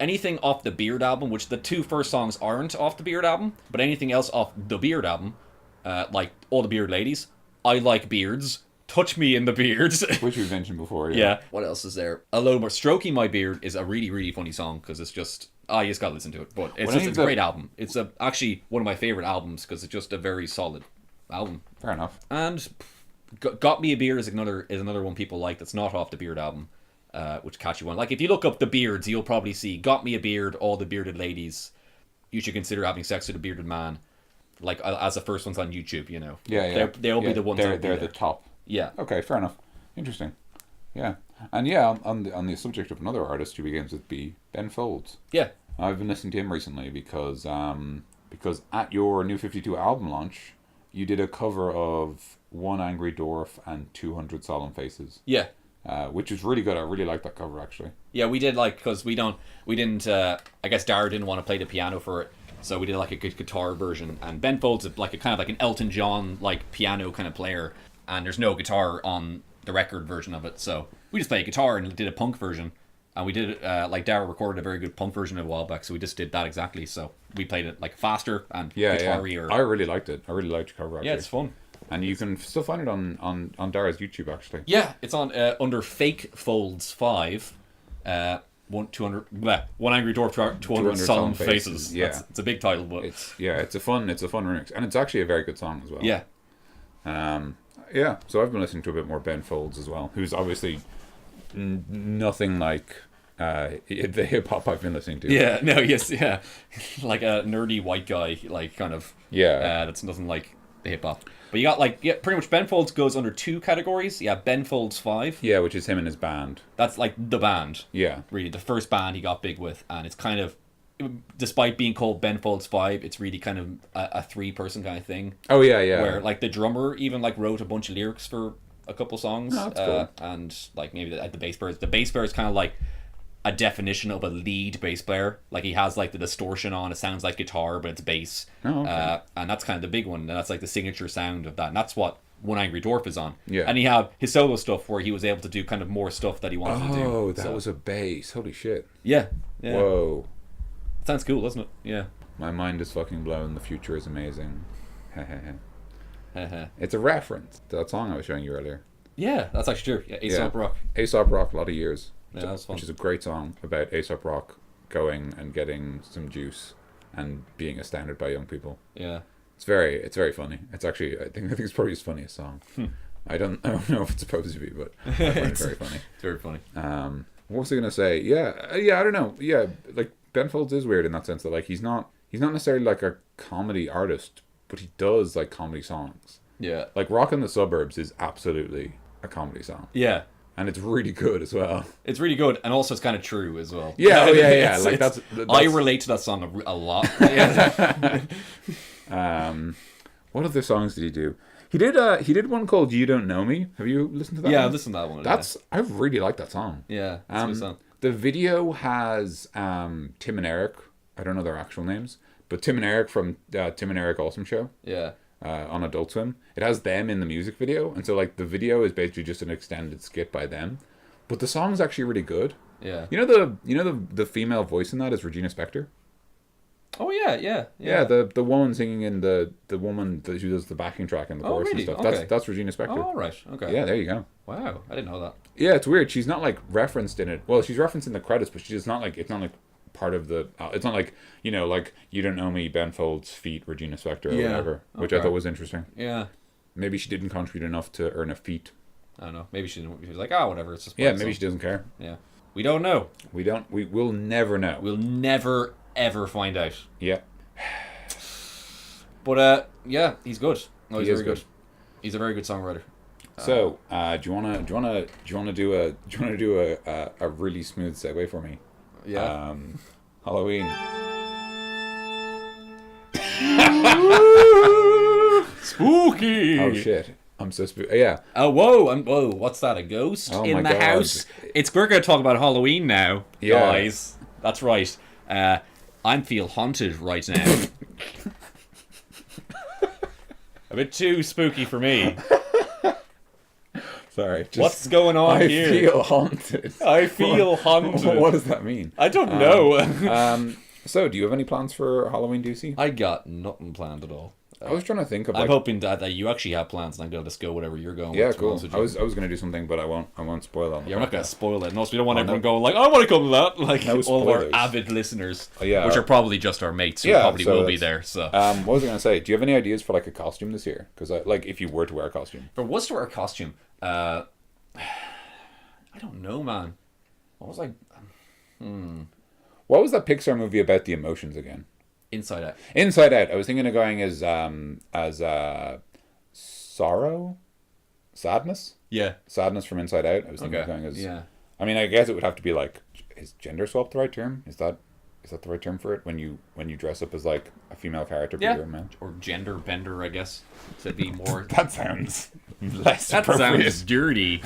Anything off the Beard album, which the two first songs aren't off the Beard album, but anything else off the Beard album, like All the Bearded Ladies, I Like Beards, Touch Me in the Beards. Which we've mentioned before, yeah. What else is there? A Load More. Stroking My Beard is a really, really funny song, because it's just... you just gotta listen to it. But it's a great album. It's actually one of my favourite albums, because it's just a very solid album. Fair enough. And... Got Me a Beard is another one people like that's not off the Beard album, which catchy one. Like if you look up the Beards, you'll probably see "Got Me a Beard," "All the Bearded Ladies," "You Should Consider Having Sex with a Bearded Man," like as the first ones on YouTube. You know, they'll be the ones. They're the top. Yeah. Okay, fair enough. Interesting. Yeah, and on the subject of another artist who begins with B, Ben Folds. Yeah, I've been listening to him recently because at your New 52 album launch, you did a cover of One Angry Dwarf and 200 Solemn Faces. Yeah. Which was really good. I really liked that cover, actually. Yeah, we did, like, because we didn't, I guess Darragh didn't want to play the piano for it, so we did, like, a good guitar version, and Ben Folds is, like, a kind of like an Elton John, like, piano kind of player, and there's no guitar on the record version of it, so we just played guitar and did a punk version, and we did it, like, Darragh recorded a very good punk version a while back, so we just did that exactly, so we played it, like, faster and guitar-y. I really liked it. I really liked your cover, actually. Yeah, it's fun. And you can still find it on Darragh's YouTube, actually. Yeah, it's on under Fake Folds 5. One Angry Dwarf, 200 Solemn Faces. Yeah, it's a big title, but it's a fun remix, and it's actually a very good song as well. Yeah. So I've been listening to a bit more Ben Folds as well, who's obviously nothing like the hip hop I've been listening to. Yeah, no, yes, yeah, like a nerdy white guy, like kind of. Yeah. That's nothing like the hip hop. But you got pretty much Ben Folds goes under two categories. Yeah, Ben Folds 5. Yeah, which is him and his band. That's like the band. Yeah. Really, the first band he got big with, and it's kind of despite being called Ben Folds 5, it's really kind of a 3-person kind of thing. Oh yeah, yeah. Where like the drummer even like wrote a bunch of lyrics for a couple songs. Oh, that's cool. And like maybe the bass player. The bass player is kind of like a definition of a lead bass player. Like he has like the distortion on. It sounds like guitar, but it's bass. Oh, okay. And that's kind of the big one. And that's like the signature sound of that. And that's what One Angry Dwarf is on. Yeah. And he had his solo stuff where he was able to do kind of more stuff that he wanted to do. Oh, that was a bass. Holy shit. Yeah. Whoa. Sounds cool, doesn't it? Yeah. My mind is fucking blown. The future is amazing. It's a reference to that song I was showing you earlier. Yeah, that's actually true. Yeah, Aesop Rock. Aesop Rock, a lot of years. Yeah, that's fun. Which is a great song about Aesop Rock going and getting some juice and being astounded by young people. Yeah. It's very funny. It's actually I think it's probably his funniest song. I don't know if it's supposed to be, but I find it very funny. It's very funny. What was I gonna say? Yeah, I don't know. Yeah, like Ben Folds is weird in that sense that like he's not necessarily like a comedy artist, but he does like comedy songs. Yeah. Like Rock in the Suburbs is absolutely a comedy song. Yeah. And it's really good as well. It's really good, and also it's kind of true as well. Yeah, yeah. Like that's I relate to that song a lot. What other songs did he do? He did one called "You Don't Know Me." Have you listened to that? Yeah, one? I've listened to that one. I really like that song. Yeah, it's a good song. The video has Tim and Eric. I don't know their actual names, but Tim and Eric from Tim and Eric Awesome Show. Yeah. On Adult Swim. It has them in the music video, and so like the video is basically just an extended skit by them, but the song is actually really good. Yeah. You know the female voice in that is Regina Spektor. Oh yeah. Yeah, the woman singing in the woman who does the backing track and the chorus really? and stuff. Okay. That's Regina Spektor. Oh, all right. Okay. Yeah, there you go. Wow, I didn't know that. Yeah, it's weird. She's not like referenced in it. Well, she's referenced in the credits, but she's not like it's not like part of the. It's not like like You Don't Know Me, Ben Folds feat Regina Spektor or whatever, which I thought was interesting. Yeah. Maybe she didn't contribute enough to earn a feat. I don't know. Maybe she didn't. She was like, whatever. It's just maybe she doesn't care. Yeah. We don't know. We will never know. We'll never ever find out. Yeah. But yeah, he's good. No, he's very good. He's a very good songwriter. So, do you wanna do a really smooth segue for me? Yeah. Halloween. Spooky. Oh shit! I'm so spooky. Yeah. Oh whoa! What's that? A ghost Oh, in my the God. house? We're going to talk about Halloween now, Yeah. guys. That's right. I feel haunted right now. A bit too spooky for me. Sorry. What's going on here? I feel haunted. I feel haunted. What does that mean? I don't know. So, do you have any plans for Halloween, Deasy? I got nothing planned at all. I was trying to think of. I'm hoping that you actually have plans, and I'm gonna just go whatever you're going. Yeah, with, cool. with I was gonna do something, but I won't spoil that. Yeah, we're not gonna spoil it. No, so we don't want everyone going like, "I want to come to that." Like No all of our spoilers. avid listeners, yeah. which are probably just our mates, who Yeah, probably so will be that's- there. So, what was I gonna say? Do you have any ideas for like a costume this year? Because like if you were to wear a costume. for what's to wear a costume, I don't know, man. What was I? What was that Pixar movie about the emotions again? Inside Out. Inside Out. I was thinking of going as sorrow, sadness from Inside Out. I was thinking of going as. Yeah. I mean, I guess it would have to be like, is gender swap the right term? Is that the right term for it when you dress up as like a female character but you're a man? Or gender bender, I guess, to be more. That sounds less That appropriate. sounds dirty.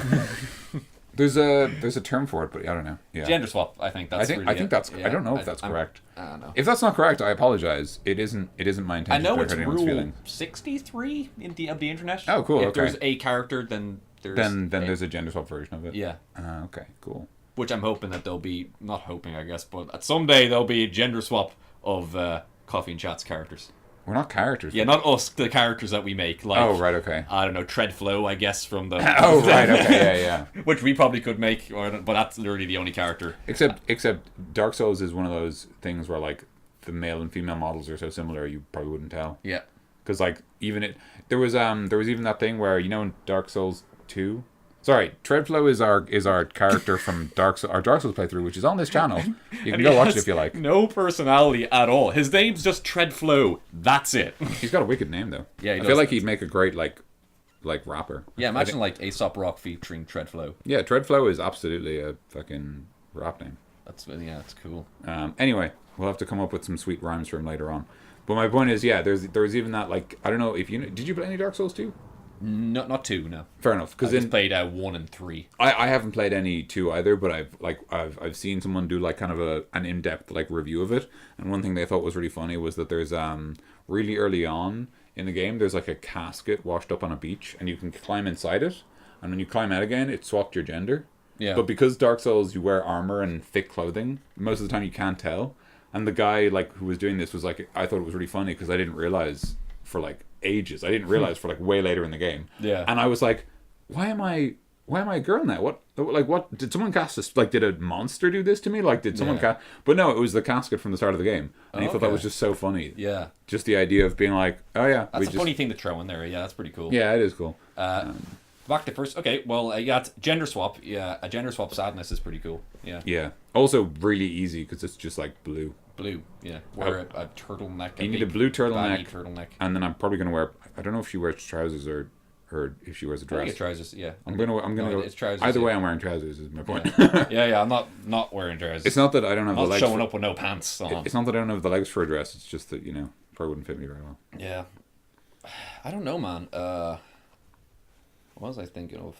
There's a term for it, but I don't know. Yeah. Gender swap. I think that's. I think that's. Yeah, I don't know if that's correct. I don't know. If that's not correct, I apologize. It isn't my intention. I know to it's hurt anyone's rule feelings. 63 of the internet. Oh, cool, If okay. there's a character, then there's Then there's a gender swap version of it. yeah. Okay. Cool. Which I'm hoping that there'll be, not hoping I guess, but at someday there'll be a gender swap of Coffee and Chat's characters. We're not characters. Yeah, not us, the characters that we make. Like, Oh right. Okay. I don't know, Treadflow, I guess, from the. Oh right. Okay. Yeah. Which we probably could make, but that's literally the only character. Except Dark Souls is one of those things where like the male and female models are so similar you probably wouldn't tell. Yeah. Because like there was even that thing where in Dark Souls 2. Sorry, Treadflow is our character from our Dark Souls playthrough, which is on this channel. You can go watch it if you like. No personality at all. His name's just Treadflow. That's it. He's got a wicked name though. Yeah, he I does. feel like he'd make a great like rapper. Yeah, imagine like Aesop Rock featuring Treadflow. Yeah, Treadflow is absolutely a fucking rap name. That's cool. Anyway, We'll have to come up with some sweet rhymes for him later on. But my point is, yeah, there's even that, like, I don't know if did you play any Dark Souls 2? Not 2, no. Fair enough, because I just played 1 and 3. I haven't played any 2 either, but I've seen someone do like kind of an in-depth like review of it, and one thing they thought was really funny was that there's really early on in the game there's like a casket washed up on a beach, and you can climb inside it, and when you climb out again it swapped your gender. Yeah. But because Dark Souls you wear armor and thick clothing, most of the time you can't tell. And the guy like who was doing this was like, I thought it was really funny because I didn't realize for like ages. I didn't realize for like way later in the game. Yeah. And I was like, why am I a girl now? What did someone cast this? Like, did a monster do this to me? Like, did someone cast? But no, it was the casket from the start of the game, and he thought that was just so funny. Yeah. Just the idea of being like, oh yeah, that's funny thing to throw in there. Yeah, that's pretty cool. Yeah, it is cool. Back to first. Okay, well, yeah, it's gender swap. Yeah, a gender swap sadness is pretty cool. Yeah. Yeah. Also, really easy because it's just like blue. Blue. Yeah. Wear a turtleneck. You need a blue turtleneck. Turtleneck. And then I'm probably gonna wear. I don't know if she wears trousers or if she wears a dress. I think it's trousers. Yeah. I'm gonna go. It's trousers. Either way, I'm wearing trousers. Is my point. Yeah. I'm not wearing trousers. It's not that I don't have the legs. Showing up with no pants on. It's not that I don't have the legs for a dress. It's just that probably wouldn't fit me very well. Yeah. I don't know, man. What was I thinking of?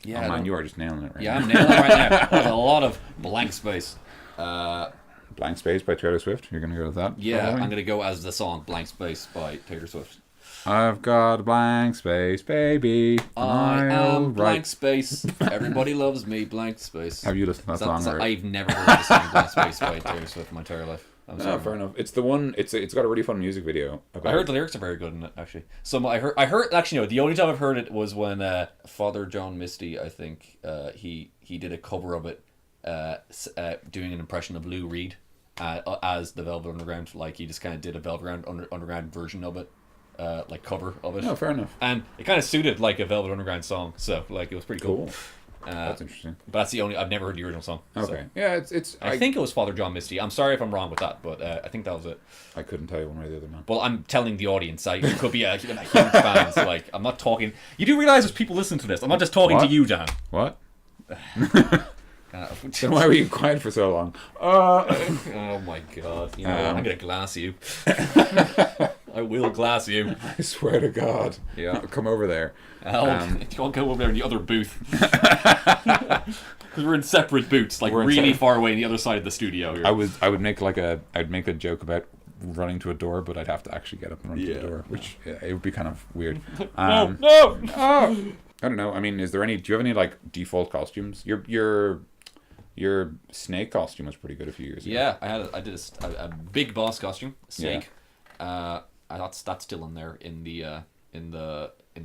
Yeah, man, you are just nailing it right now. Yeah, I'm nailing it right now. There's a lot of blank space. Blank Space by Taylor Swift. You're going to go with that? Yeah, I'm going to go as the song Blank Space by Taylor Swift. I've got a blank space, baby. I am blank space. Everybody loves me, blank space. Have you listened to that song? I've never heard the song Blank Space by Taylor Swift in my entire life. No, fair enough. It's the one. It's got a really fun music video. I heard the lyrics are very good in it, actually. I heard actually no. The only time I've heard it was when Father John Misty, I think, he did a cover of it, doing an impression of Lou Reed, as the Velvet Underground. Like he just kind of did a Velvet Underground version of it, like cover of it. No, fair enough. And it kind of suited like a Velvet Underground song, so like it was pretty cool. That's interesting. But that's the only I've never heard the original song. Okay. So. Yeah, it's. I think it was Father John Misty. I'm sorry if I'm wrong with that, but I think that was it. I couldn't tell you one way or the other, man. Well, I'm telling the audience. I could be a huge fan. So like, I'm not talking. You do realize there's people listening to this. I'm not just talking to you, Dan. What? Then why were you quiet for so long? Oh my god! I'm gonna glass you. I will glass you. I swear to God. Yeah. Come over there. You want to go over there in the other booth. Because we're in separate booths, like really far away on the other side of the studio here. I would make I'd make a joke about running to a door, but I'd have to actually get up and run to the door, which it would be kind of weird. No. I don't know. I mean, do you have any like default costumes? Your snake costume was pretty good a few years ago. Yeah, I did a big boss costume, snake. Yeah. That's still in there in the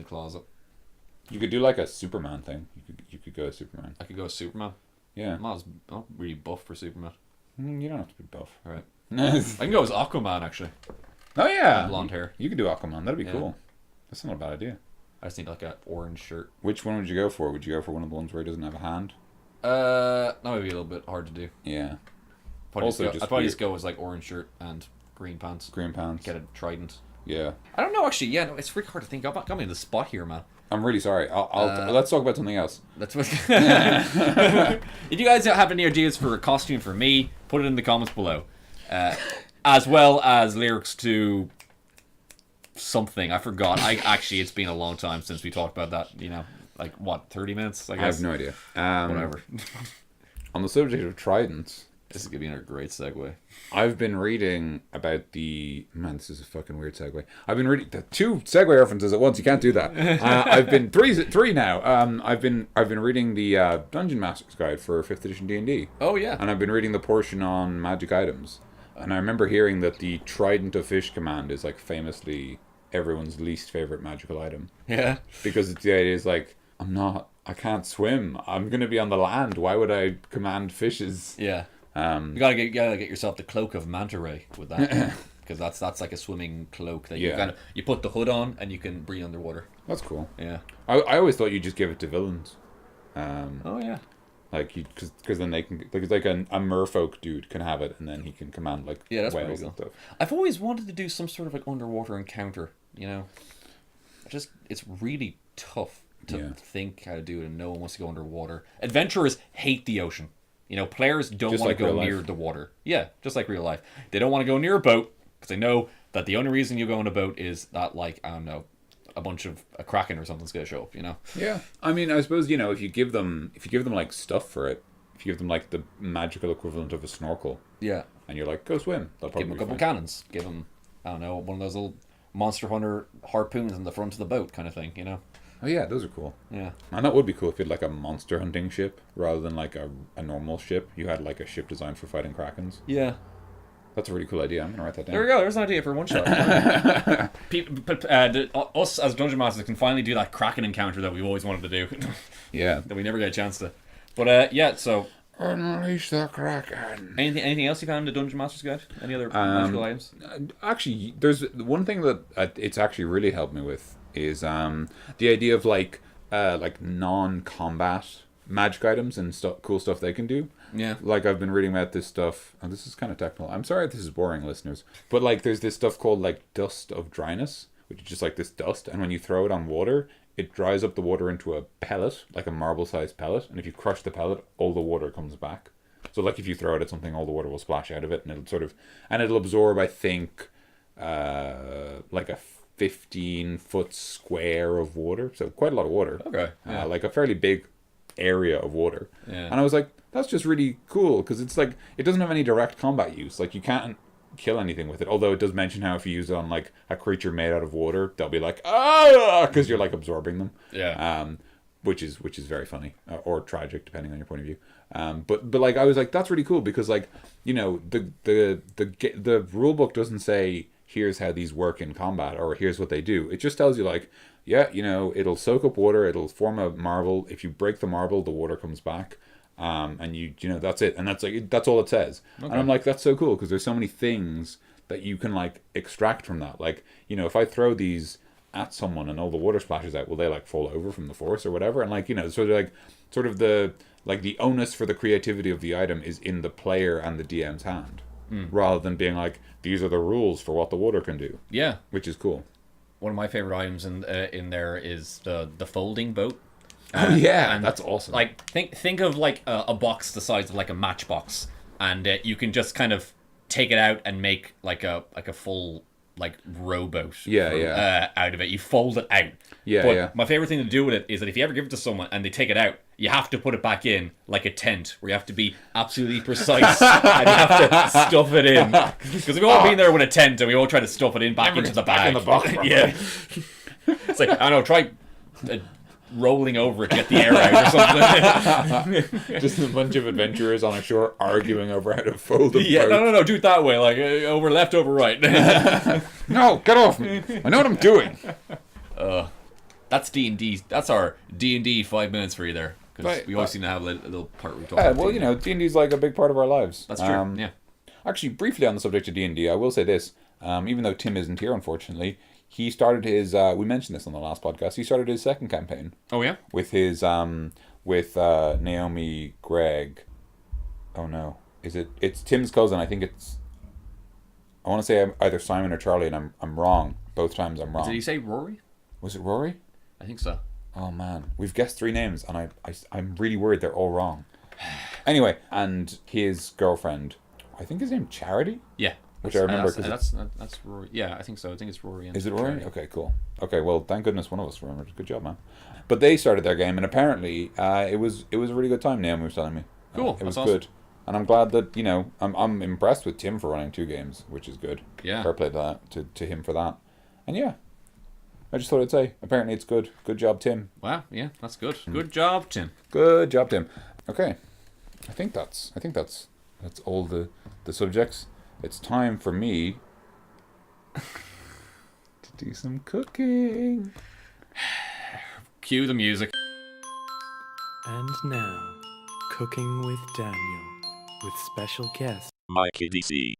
closet. You could do like a Superman thing. You could go as Superman. I could go as Superman. Yeah. I'm not really buff for Superman. You don't have to be buff. All right. I can go as Aquaman actually. Oh yeah. Blonde hair. You could do Aquaman. That'd be cool. That's not a bad idea. I just need like an orange shirt. Which one would you go for? Would you go for one of the ones where he doesn't have a hand? That would be a little bit hard to do. Yeah. I'd probably just go as like orange shirt and green pants. Green pants. Get a trident. Yeah. I don't know actually. Yeah, no, it's really hard to think. Got me in the spot here, man. I'm really sorry. Let's talk about something else. That's what. If you guys have any ideas for a costume for me, put it in the comments below, as well as lyrics to something I forgot. It's been a long time since we talked about that. Like what, 30 minutes? I guess. I have no idea. Whatever. On the subject of tridents. This is going to be a great segue. I've been reading about this is a fucking weird segue. I've been reading the 2 segue references at once. You can't do that. I've been three now. I've been reading the Dungeon Master's Guide for 5th edition D&D. Oh yeah. And I've been reading the portion on magic items. And I remember hearing that the Trident of Fish command is like famously everyone's least favorite magical item. Yeah. Because the idea is like, I can't swim. I'm going to be on the land. Why would I command fishes? Yeah. You gotta get yourself the cloak of manta ray with that, because that's like a swimming cloak that you put the hood on and you can breathe underwater. That's cool. Yeah. I always thought you just give it to villains. Oh yeah. Like because then they can it's like a merfolk dude can have it and then he can command like that's whales cool. and stuff. I've always wanted to do some sort of like underwater encounter. It's really tough to think how to do it, and no one wants to go underwater. Adventurers hate the ocean. Players don't Just want to like go real near life. the water. Yeah, just like real life. They don't want to go near a boat because they know that the only reason you go on a boat is that, like, I don't know, a bunch of a kraken or something's going to show up. Yeah. I mean, I suppose if you give them like stuff for it, if you give them like the magical equivalent of a snorkel, Yeah. and you're like, go swim, they'll Give probably them a be couple fine. cannons. Give them, I don't know, one of those little Monster Hunter harpoons in the front of the boat kind of thing. Oh yeah, those are cool. Yeah. And that would be cool if you had like a monster hunting ship rather than like a normal ship. You had like a ship designed for fighting krakens. Yeah. That's a really cool idea. I'm gonna write that down. There we go. There's an idea for one shot. Us as Dungeon Masters can finally do that Kraken encounter that we've always wanted to do. Yeah. That we never get a chance to. But yeah, so Unleash the Kraken. anything else you found in the Dungeon Masters Guide? Any other magical items? Actually, there's one thing that it's actually really helped me with is the idea of like non-combat magic items and cool stuff they can do. Yeah. Like I've been reading about this stuff, and this is kind of technical. I'm sorry if this is boring, listeners, but like there's this stuff called like dust of dryness, which is just like this dust, and when you throw it on water, it dries up the water into a pellet, like a marble-sized pellet, and if you crush the pellet, all the water comes back. So like if you throw it at something, all the water will splash out of it, and it'll absorb, I think, like a 15-foot square of water, so quite a lot of water. Okay. Yeah. Like a fairly big area of water. Yeah. And I was like, that's just really cool, because it's like it doesn't have any direct combat use. Like you can't kill anything with it, although it does mention how if you use it on like a creature made out of water, they'll be like, ah, because you're like absorbing them. Yeah. Which is very funny or tragic depending on your point of view. But like I was like, that's really cool, because like the rule book doesn't say here's how these work in combat or here's what they do. It just tells you like, yeah, it'll soak up water, it'll form a marble. If you break the marble, the water comes back. And that's it, and that's all it says. Okay. And I'm like, that's so cool, because there's so many things that you can like extract from that. Like, if I throw these at someone and all the water splashes out, will they like fall over from the force or whatever? And like, sort of the onus for the creativity of the item is in the player and the DM's hand, rather than being like, these are the rules for what the water can do. Yeah. Which is cool. One of my favorite items in there is the folding boat. Oh yeah, and that's awesome. Like think of like a box the size of like a matchbox, and you can just kind of take it out and make like a full like rowboat. Out of it, you fold it out. But my favorite thing to do with it is that if you ever give it to someone and they take it out, you have to put it back in like a tent, where you have to be absolutely precise and you have to stuff it in. Because we've all been there with a tent and we all try to stuff it in back into the bag. In the box. Yeah. It's like, I don't know, try rolling over it to get the air out or something. Just a bunch of adventurers on a shore arguing over how to fold a boat. No, do it that way, like over left, over right. No, get off me. I know what I'm doing. That's D&D. That's our D&D 5 minutes for you there. Because we always seem to have a little part where we talk about well, D&D is like a big part of our lives. That's true, yeah. Actually, briefly on the subject of D&D, I will say this. Even though Tim isn't here, unfortunately, he started his, we mentioned this on the last podcast, he started his second campaign. Oh, yeah? With his, Naomi Gregg. Oh, no. It's Tim's cousin. I think I want to say either Simon or Charlie, and I'm wrong. Both times I'm wrong. Did he say Rory? Was it Rory? I think so. Oh, man. We've guessed 3 names, and I'm really worried they're all wrong. Anyway, and his girlfriend, I think his name Charity? Yeah. Which I remember. That's Rory. Yeah, I think so. I think it's Rory. Is it Rory? Charity. Okay, cool. Okay, well, thank goodness one of us remembered. Good job, man. But they started their game, and apparently it was a really good time, Naomi was telling me. Cool. It was awesome. good. And I'm glad that, I'm impressed with Tim for running 2 games, which is good. Yeah. Fair play to him for that. And yeah, I just thought I'd say, apparently it's good. Good job, Tim. Wow, yeah, that's good. Good job, Tim. Good job, Tim. Okay. I think that's all the subjects. It's time for me to do some cooking. Cue the music. And now, Cooking with Daniel, with special guest Mikey DC.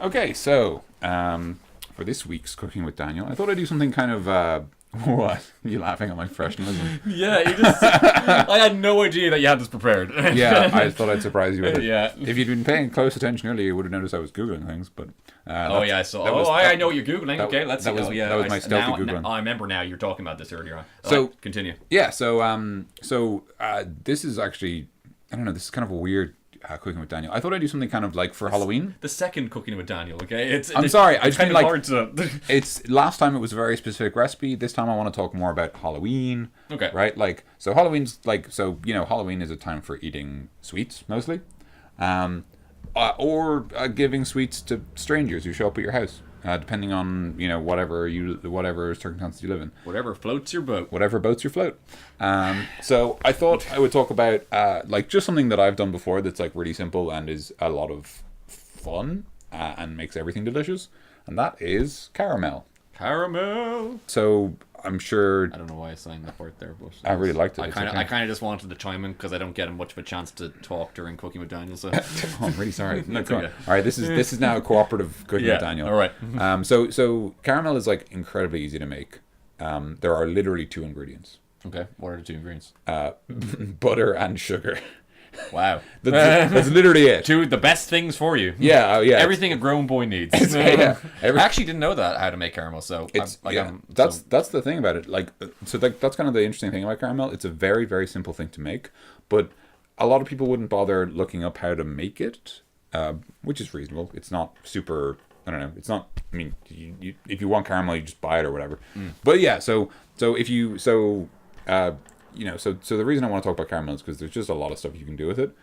Okay, so for this week's Cooking with Daniel, I thought I'd do something kind of What? Are you laughing at my professionalism? Yeah, I had no idea that you had this prepared. Yeah, I thought I'd surprise you with it. Yeah. If you'd been paying close attention earlier, you would have noticed I was Googling things, but... I saw. I know what you're Googling. Okay, let's see. That was my stealthy Googling. I remember now. You're talking about this earlier on. So, continue. Yeah, so this is actually... I don't know, this is kind of a weird... Cooking with Daniel. I thought I'd do something kind of like for Halloween. The second Cooking with Daniel, okay? I'm sorry, I just kind mean of like hard to... it's last time it was a very specific recipe. This time I want to talk more about Halloween. Okay. Right? Like Halloween's like Halloween is a time for eating sweets mostly. Or giving sweets to strangers who show up at your house. Depending on whatever circumstances you live in, whatever floats your boat, whatever boats your float. So I thought I would talk about like just something that I've done before that's like really simple and is a lot of fun and makes everything delicious, and that is caramel. So I'm sure. I don't know why I signed that part there, but I really liked it. I kind of just wanted to chime in because I don't get much of a chance to talk during Cooking with Daniel. So I'm really sorry. No, okay. All right, this is now a cooperative Cooking with Daniel. All right. So caramel is like incredibly easy to make. There are literally 2 ingredients. Okay. What are the 2 ingredients? Butter and sugar. Wow. That's literally it. 2 the best things for you. Yeah, yeah. Everything a grown boy needs. I actually didn't know that how to make caramel, so that's the thing about it. Like, so that's kind of the interesting thing about caramel. It's a very, very simple thing to make, but a lot of people wouldn't bother looking up how to make it, which is reasonable. It's not super. I don't know. It's not. I mean, if you want caramel, you just buy it or whatever. But yeah, so the reason I want to talk about caramel is because there's just a lot of stuff you can do with it.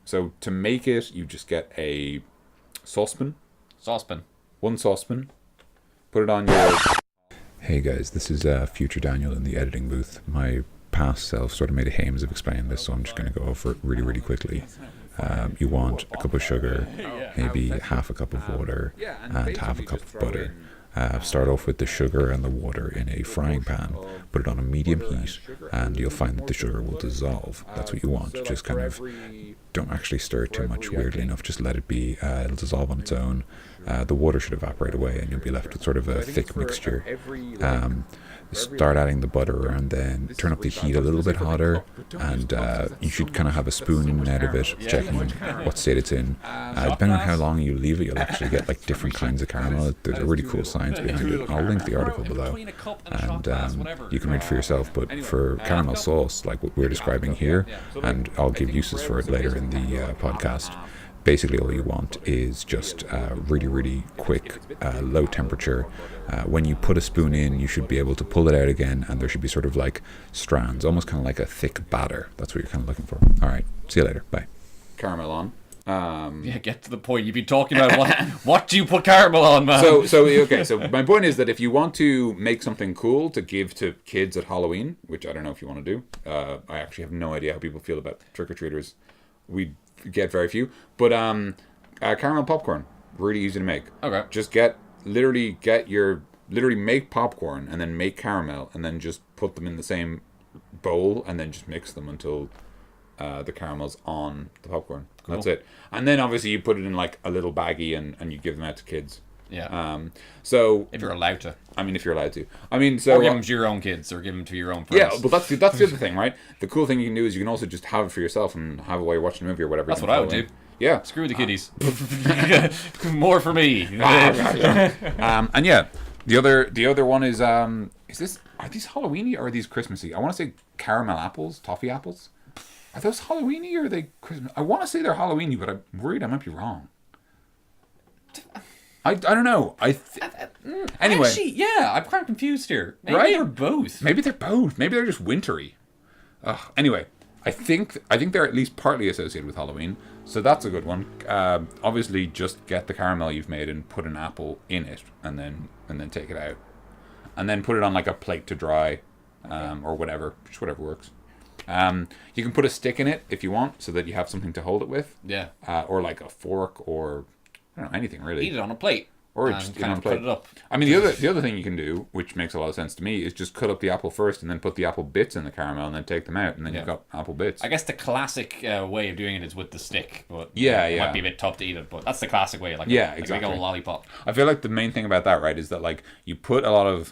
So to make it, you just get a saucepan. One saucepan. Put it on your... Hey guys, this is future Daniel in the editing booth. My past self sort of made a hames of explaining this, so I'm just going to go over it really, really quickly. You want a cup of sugar, maybe half a cup of water, and half a cup of butter. Start off with the sugar and the water in a frying pan, put it on a medium heat, and you'll find that the sugar will dissolve. That's what you want. Just kind of don't actually stir it too much, weirdly enough, just let it be. It'll dissolve on its own. The water should evaporate away and you'll be left with sort of a thick mixture. Start adding the butter and then turn up the heat a little bit hotter, and you should kind of have a spoon in and out of it, checking what state it's in. Depending on how long you leave it, you'll actually get like different kinds of caramel. There's a really cool science behind it. I'll link the article below, and you can read for yourself. But for caramel sauce, like what we're describing here, and I'll give uses for it later in the podcast, basically all you want is just really, really quick, low temperature. When you put a spoon in, you should be able to pull it out again, and there should be sort of like strands, almost kind of like a thick batter. That's what you're kind of looking for. All right, see you later. Bye. Caramel on. Yeah, get to the point. You've been talking about what do you put caramel on, man? So my point is that if you want to make something cool to give to kids at Halloween, which I don't know if you want to do, I actually have no idea how people feel about trick-or-treaters. We get very few, but caramel popcorn, really easy to make. Okay. Just literally make popcorn and then make caramel and then just put them in the same bowl and then just mix them until the caramel's on the popcorn. Cool. That's it. And then obviously you put it in like a little baggie and you give them out to kids. Yeah. So if you're allowed to. I mean, if you're allowed to. I mean, so or give them to your own kids, or give them to your own friends. Yeah, but that's the other thing, right? The cool thing you can do is you can also just have it for yourself and have it while you're watching a movie or whatever. That's what I would do. Yeah. Screw the kiddies. More for me. And yeah, the other one is are these Halloweeny or are these Christmassy? I want to say caramel apples, toffee apples. Are those Halloweeny or are they Christmas? I want to say they're Halloweeny, but I'm worried I might be wrong. I don't know. Anyway. Actually, yeah, I'm quite confused here. Maybe right? they're both. Maybe they're both. Maybe they're just wintry. Anyway, I think they're at least partly associated with Halloween, so that's a good one. Obviously, just get the caramel you've made and put an apple in it, and then take it out, and then put it on like a plate to dry, or whatever, just whatever works. You can put a stick in it if you want, so that you have something to hold it with. Yeah. Or like a fork or I don't know, anything really. Eat it on a plate. Or and just kind of cut it up. I mean, the other thing you can do, which makes a lot of sense to me, is just cut up the apple first and then put the apple bits in the caramel and then take them out, and then you've got apple bits. I guess the classic way of doing it is with the stick, but it might be a bit tough to eat it. But that's the classic way, like exactly. Like a big old lollipop. I feel like the main thing about that, right, is that like you put a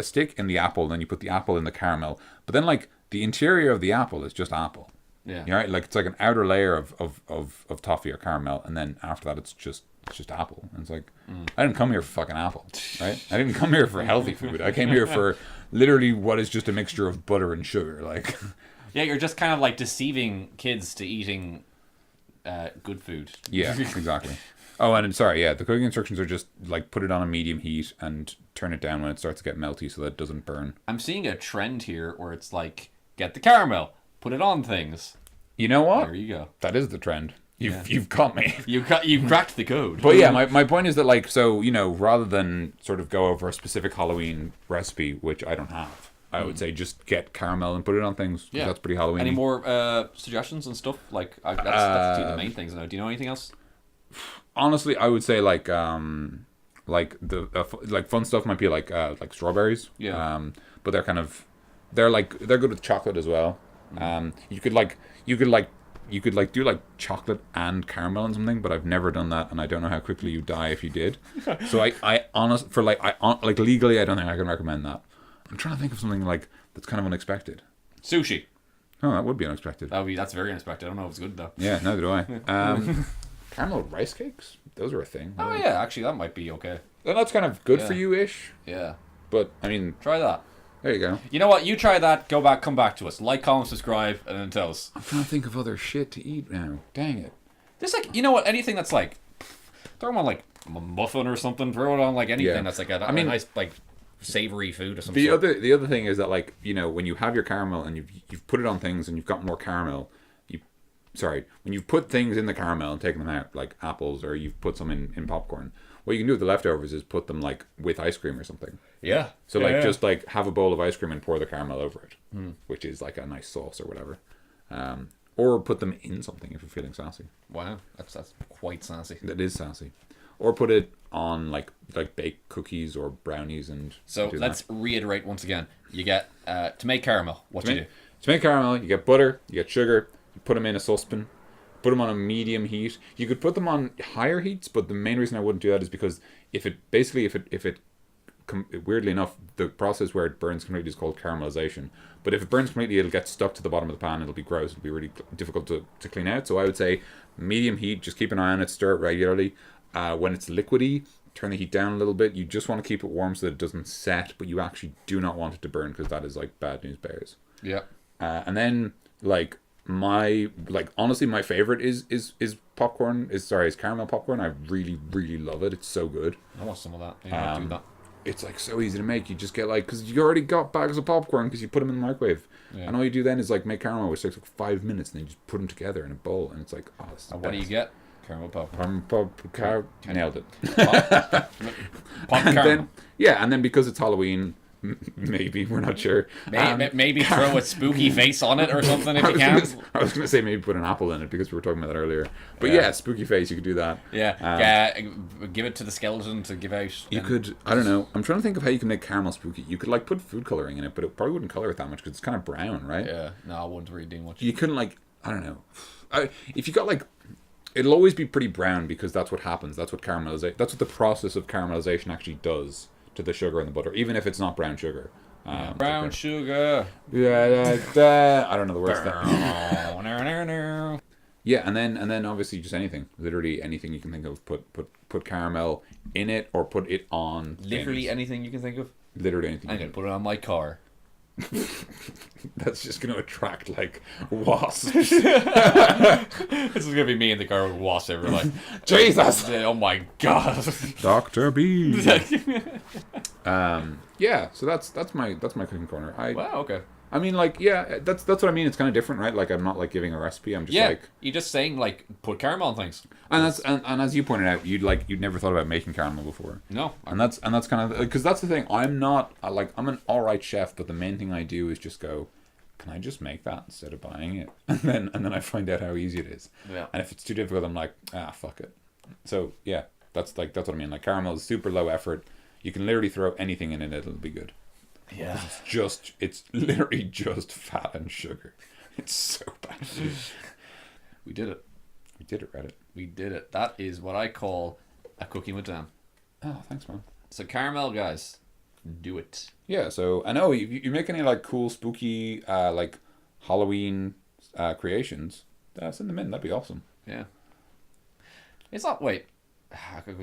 stick in the apple, then you put the apple in the caramel, but then like the interior of the apple is just apple. Yeah. Right? Like it's like an outer layer of toffee or caramel, and then after that it's just apple. And it's like, I didn't come here for fucking apple, right? I didn't come here for healthy food. I came here for literally what is just a mixture of butter and sugar. Like, yeah, you're just kind of like deceiving kids to eating good food. Yeah, exactly. Oh, and sorry, the cooking instructions are just like put it on a medium heat and turn it down when it starts to get melty so that it doesn't burn. I'm seeing a trend here where it's like, get the caramel, put it on things. You know what? There you go. That is the trend. You've caught me. You cracked the code. But yeah, my point is that like, so, you know, rather than sort of go over a specific Halloween recipe, which I don't have, I would say just get caramel and put it on things. Yeah, that's pretty Halloween. Any more suggestions and stuff? Like that's two of the main things now. Do you know anything else? Honestly, I would say like like fun stuff might be like strawberries. Yeah. But they're good with chocolate as well. You could do like chocolate and caramel and something, but I've never done that, and I don't know how quickly you die if you did. So legally, I don't think I can recommend that. I'm trying to think of something like that's kind of unexpected. Sushi. Oh, that would be unexpected. That's very unexpected. I don't know if it's good though. Yeah, neither do I. Caramel rice cakes? Those are a thing. Oh yeah, actually that might be okay. Well, that's kind of good for you-ish. Yeah. But I mean, try that. There you go. You know what? You try that. Come back to us. Like, comment, subscribe, and then tell us. I'm trying to think of other shit to eat now. Dang it. There's like, you know what? Anything that's like, throw them on like a muffin or something. Throw it on like anything that's like a nice like savory food or something. The other thing is that like, you know, when you have your caramel and you've put it on things and you've got more caramel, when you put things in the caramel and taken them out, like apples, or you've put some in popcorn, what you can do with the leftovers is put them like with ice cream or something. Yeah. So just like have a bowl of ice cream and pour the caramel over it, which is like a nice sauce or whatever. Or put them in something if you're feeling sassy. Wow, that's quite sassy. That is sassy. Or put it on like baked cookies or brownies and. So let's reiterate once again. You get to make caramel. What do you do? To make caramel, you get butter, you get sugar. You put them in a saucepan, put them on a medium heat. You could put them on higher heats, but the main reason I wouldn't do that is because weirdly enough, the process where it burns completely is called caramelization. But if it burns completely, it'll get stuck to the bottom of the pan. It'll be gross. It'll be really difficult to clean out. So I would say medium heat. Just keep an eye on it. Stir it regularly. When it's liquidy, turn the heat down a little bit. You just want to keep it warm so that it doesn't set, but you actually do not want it to burn because that is like bad news bears. Yeah. And then honestly my favorite is popcorn is caramel popcorn. I really love it. It's so good. I want some of that. Yeah, do that. It's like so easy to make. You just get like, because you already got bags of popcorn because you put them in the microwave, and all you do then is like make caramel, which takes like 5 minutes, and then you just put them together in a bowl, and it's like, oh, this is the what do you get? Caramel popcorn. Nailed it. Pop and caramel. Then because it's Halloween, maybe, we're not sure. Maybe throw a spooky face on it or something if you can. I was going to say maybe put an apple in it because we were talking about that earlier. But spooky face, you could do that. Yeah. Give it to the skeleton to give out. You could, I don't know. I'm trying to think of how you can make caramel spooky. You could like put food coloring in it, but it probably wouldn't color it that much because it's kind of brown, right? Yeah. No, I wouldn't really do much. You couldn't like, I don't know. If you got like, it'll always be pretty brown because that's what happens. That's what the process of caramelization actually does to the sugar and the butter, even if it's not brown sugar. Brown sugar. I don't know the words. And then obviously just anything, literally anything you can think of. Put caramel in it or put it on. Literally anything you can think of. Literally anything. I'm gonna put it on my car. That's just going to attract like wasps. This is gonna be me in the car with wasps everywhere. Like, Jesus! Oh my god, Dr. B. So that's my cooking corner. Wow, okay. I mean, like, that's what I mean. It's kind of different, right? Like, I'm not like giving a recipe. I'm just like, you're just saying like put caramel on things. And that's and as you pointed out, you'd never thought about making caramel before. No, and that's kind of because that's the thing. I'm an alright chef, but the main thing I do is just go, can I just make that instead of buying it? And then I find out how easy it is. Yeah. And if it's too difficult, I'm like, fuck it. So yeah, That's what I mean. Like caramel is super low effort. You can literally throw anything in it, it'll be good. Yeah. It's literally just fat and sugar. It's so bad. We did it. We did it, Reddit. We did it. That is what I call a cooking with Dan. Oh, thanks, man. So caramel, guys, do it. Yeah, so I know you make any like cool, spooky, like Halloween creations, send them in. That'd be awesome. Yeah. It's not. Wait. We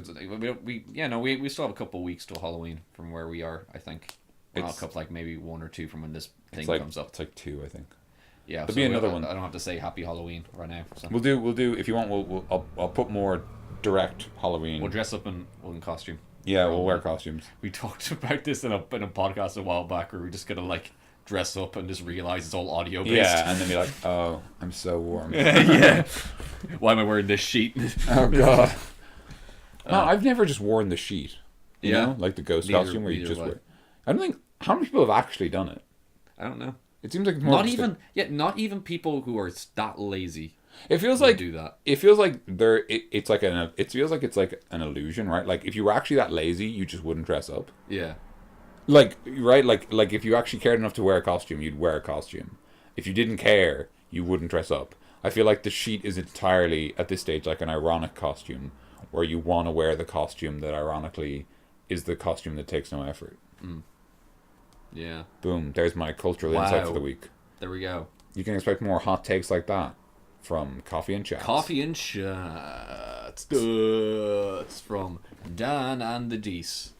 still have a couple of weeks till Halloween from where we are. I think. Well, a couple, like maybe 1 or 2 from when this thing comes up. It's like 2, I think. Yeah, there'll be another one. I don't have to say Happy Halloween right now. So. We'll do. If you want, I'll put more direct Halloween. We'll dress up in costume. Yeah, we'll wear costumes. We talked about this in a podcast a while back, where we're just gonna like dress up and just realize it's all audio based. Yeah, and then be like, oh, I'm so warm. Yeah. Why am I wearing this sheet? Oh god. No, I've never just worn the sheet. You know, like the ghost costume where you just wear. I don't think how many people have actually done it. I don't know. It seems like it's more not even people who are that lazy. It feels like do that. It feels like it feels like it's like an illusion, right? Like if you were actually that lazy, you just wouldn't dress up. Yeah. Like right, like if you actually cared enough to wear a costume, you'd wear a costume. If you didn't care, you wouldn't dress up. I feel like the sheet is entirely at this stage like an ironic costume, where you want to wear the costume that ironically is the costume that takes no effort. Mm. Yeah. Boom. There's my cultural insight for the week. There we go. You can expect more hot takes like that from Coffee and Chats. Coffee and Chats. It's from Dan and the Dees.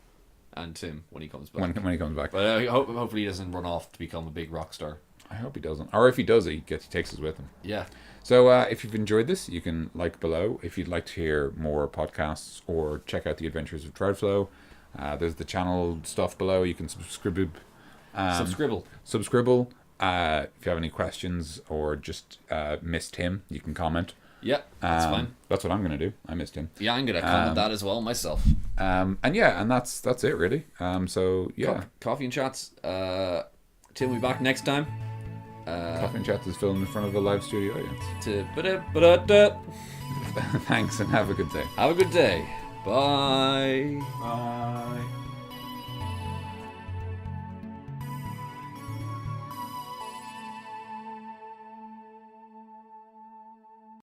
And Tim when he comes back. When he comes back. But hopefully he doesn't run off to become a big rock star. I hope he doesn't. Or if he does, he takes us with him. Yeah. So if you've enjoyed this, you can like below. If you'd like to hear more podcasts or check out the Adventures of Troutflow, there's the channel stuff below. You can subscribe. Subscribble. If you have any questions or just missed him, you can comment. Yeah, that's fine. That's what I'm going to do. I missed him. Yeah, I'm going to comment that as well myself. And that's it really. So yeah. Coffee and Chats. Tim will be back next time. Coffee and Chats is filmed in front of a live studio audience. Thanks and have a good day. Have a good day. Bye.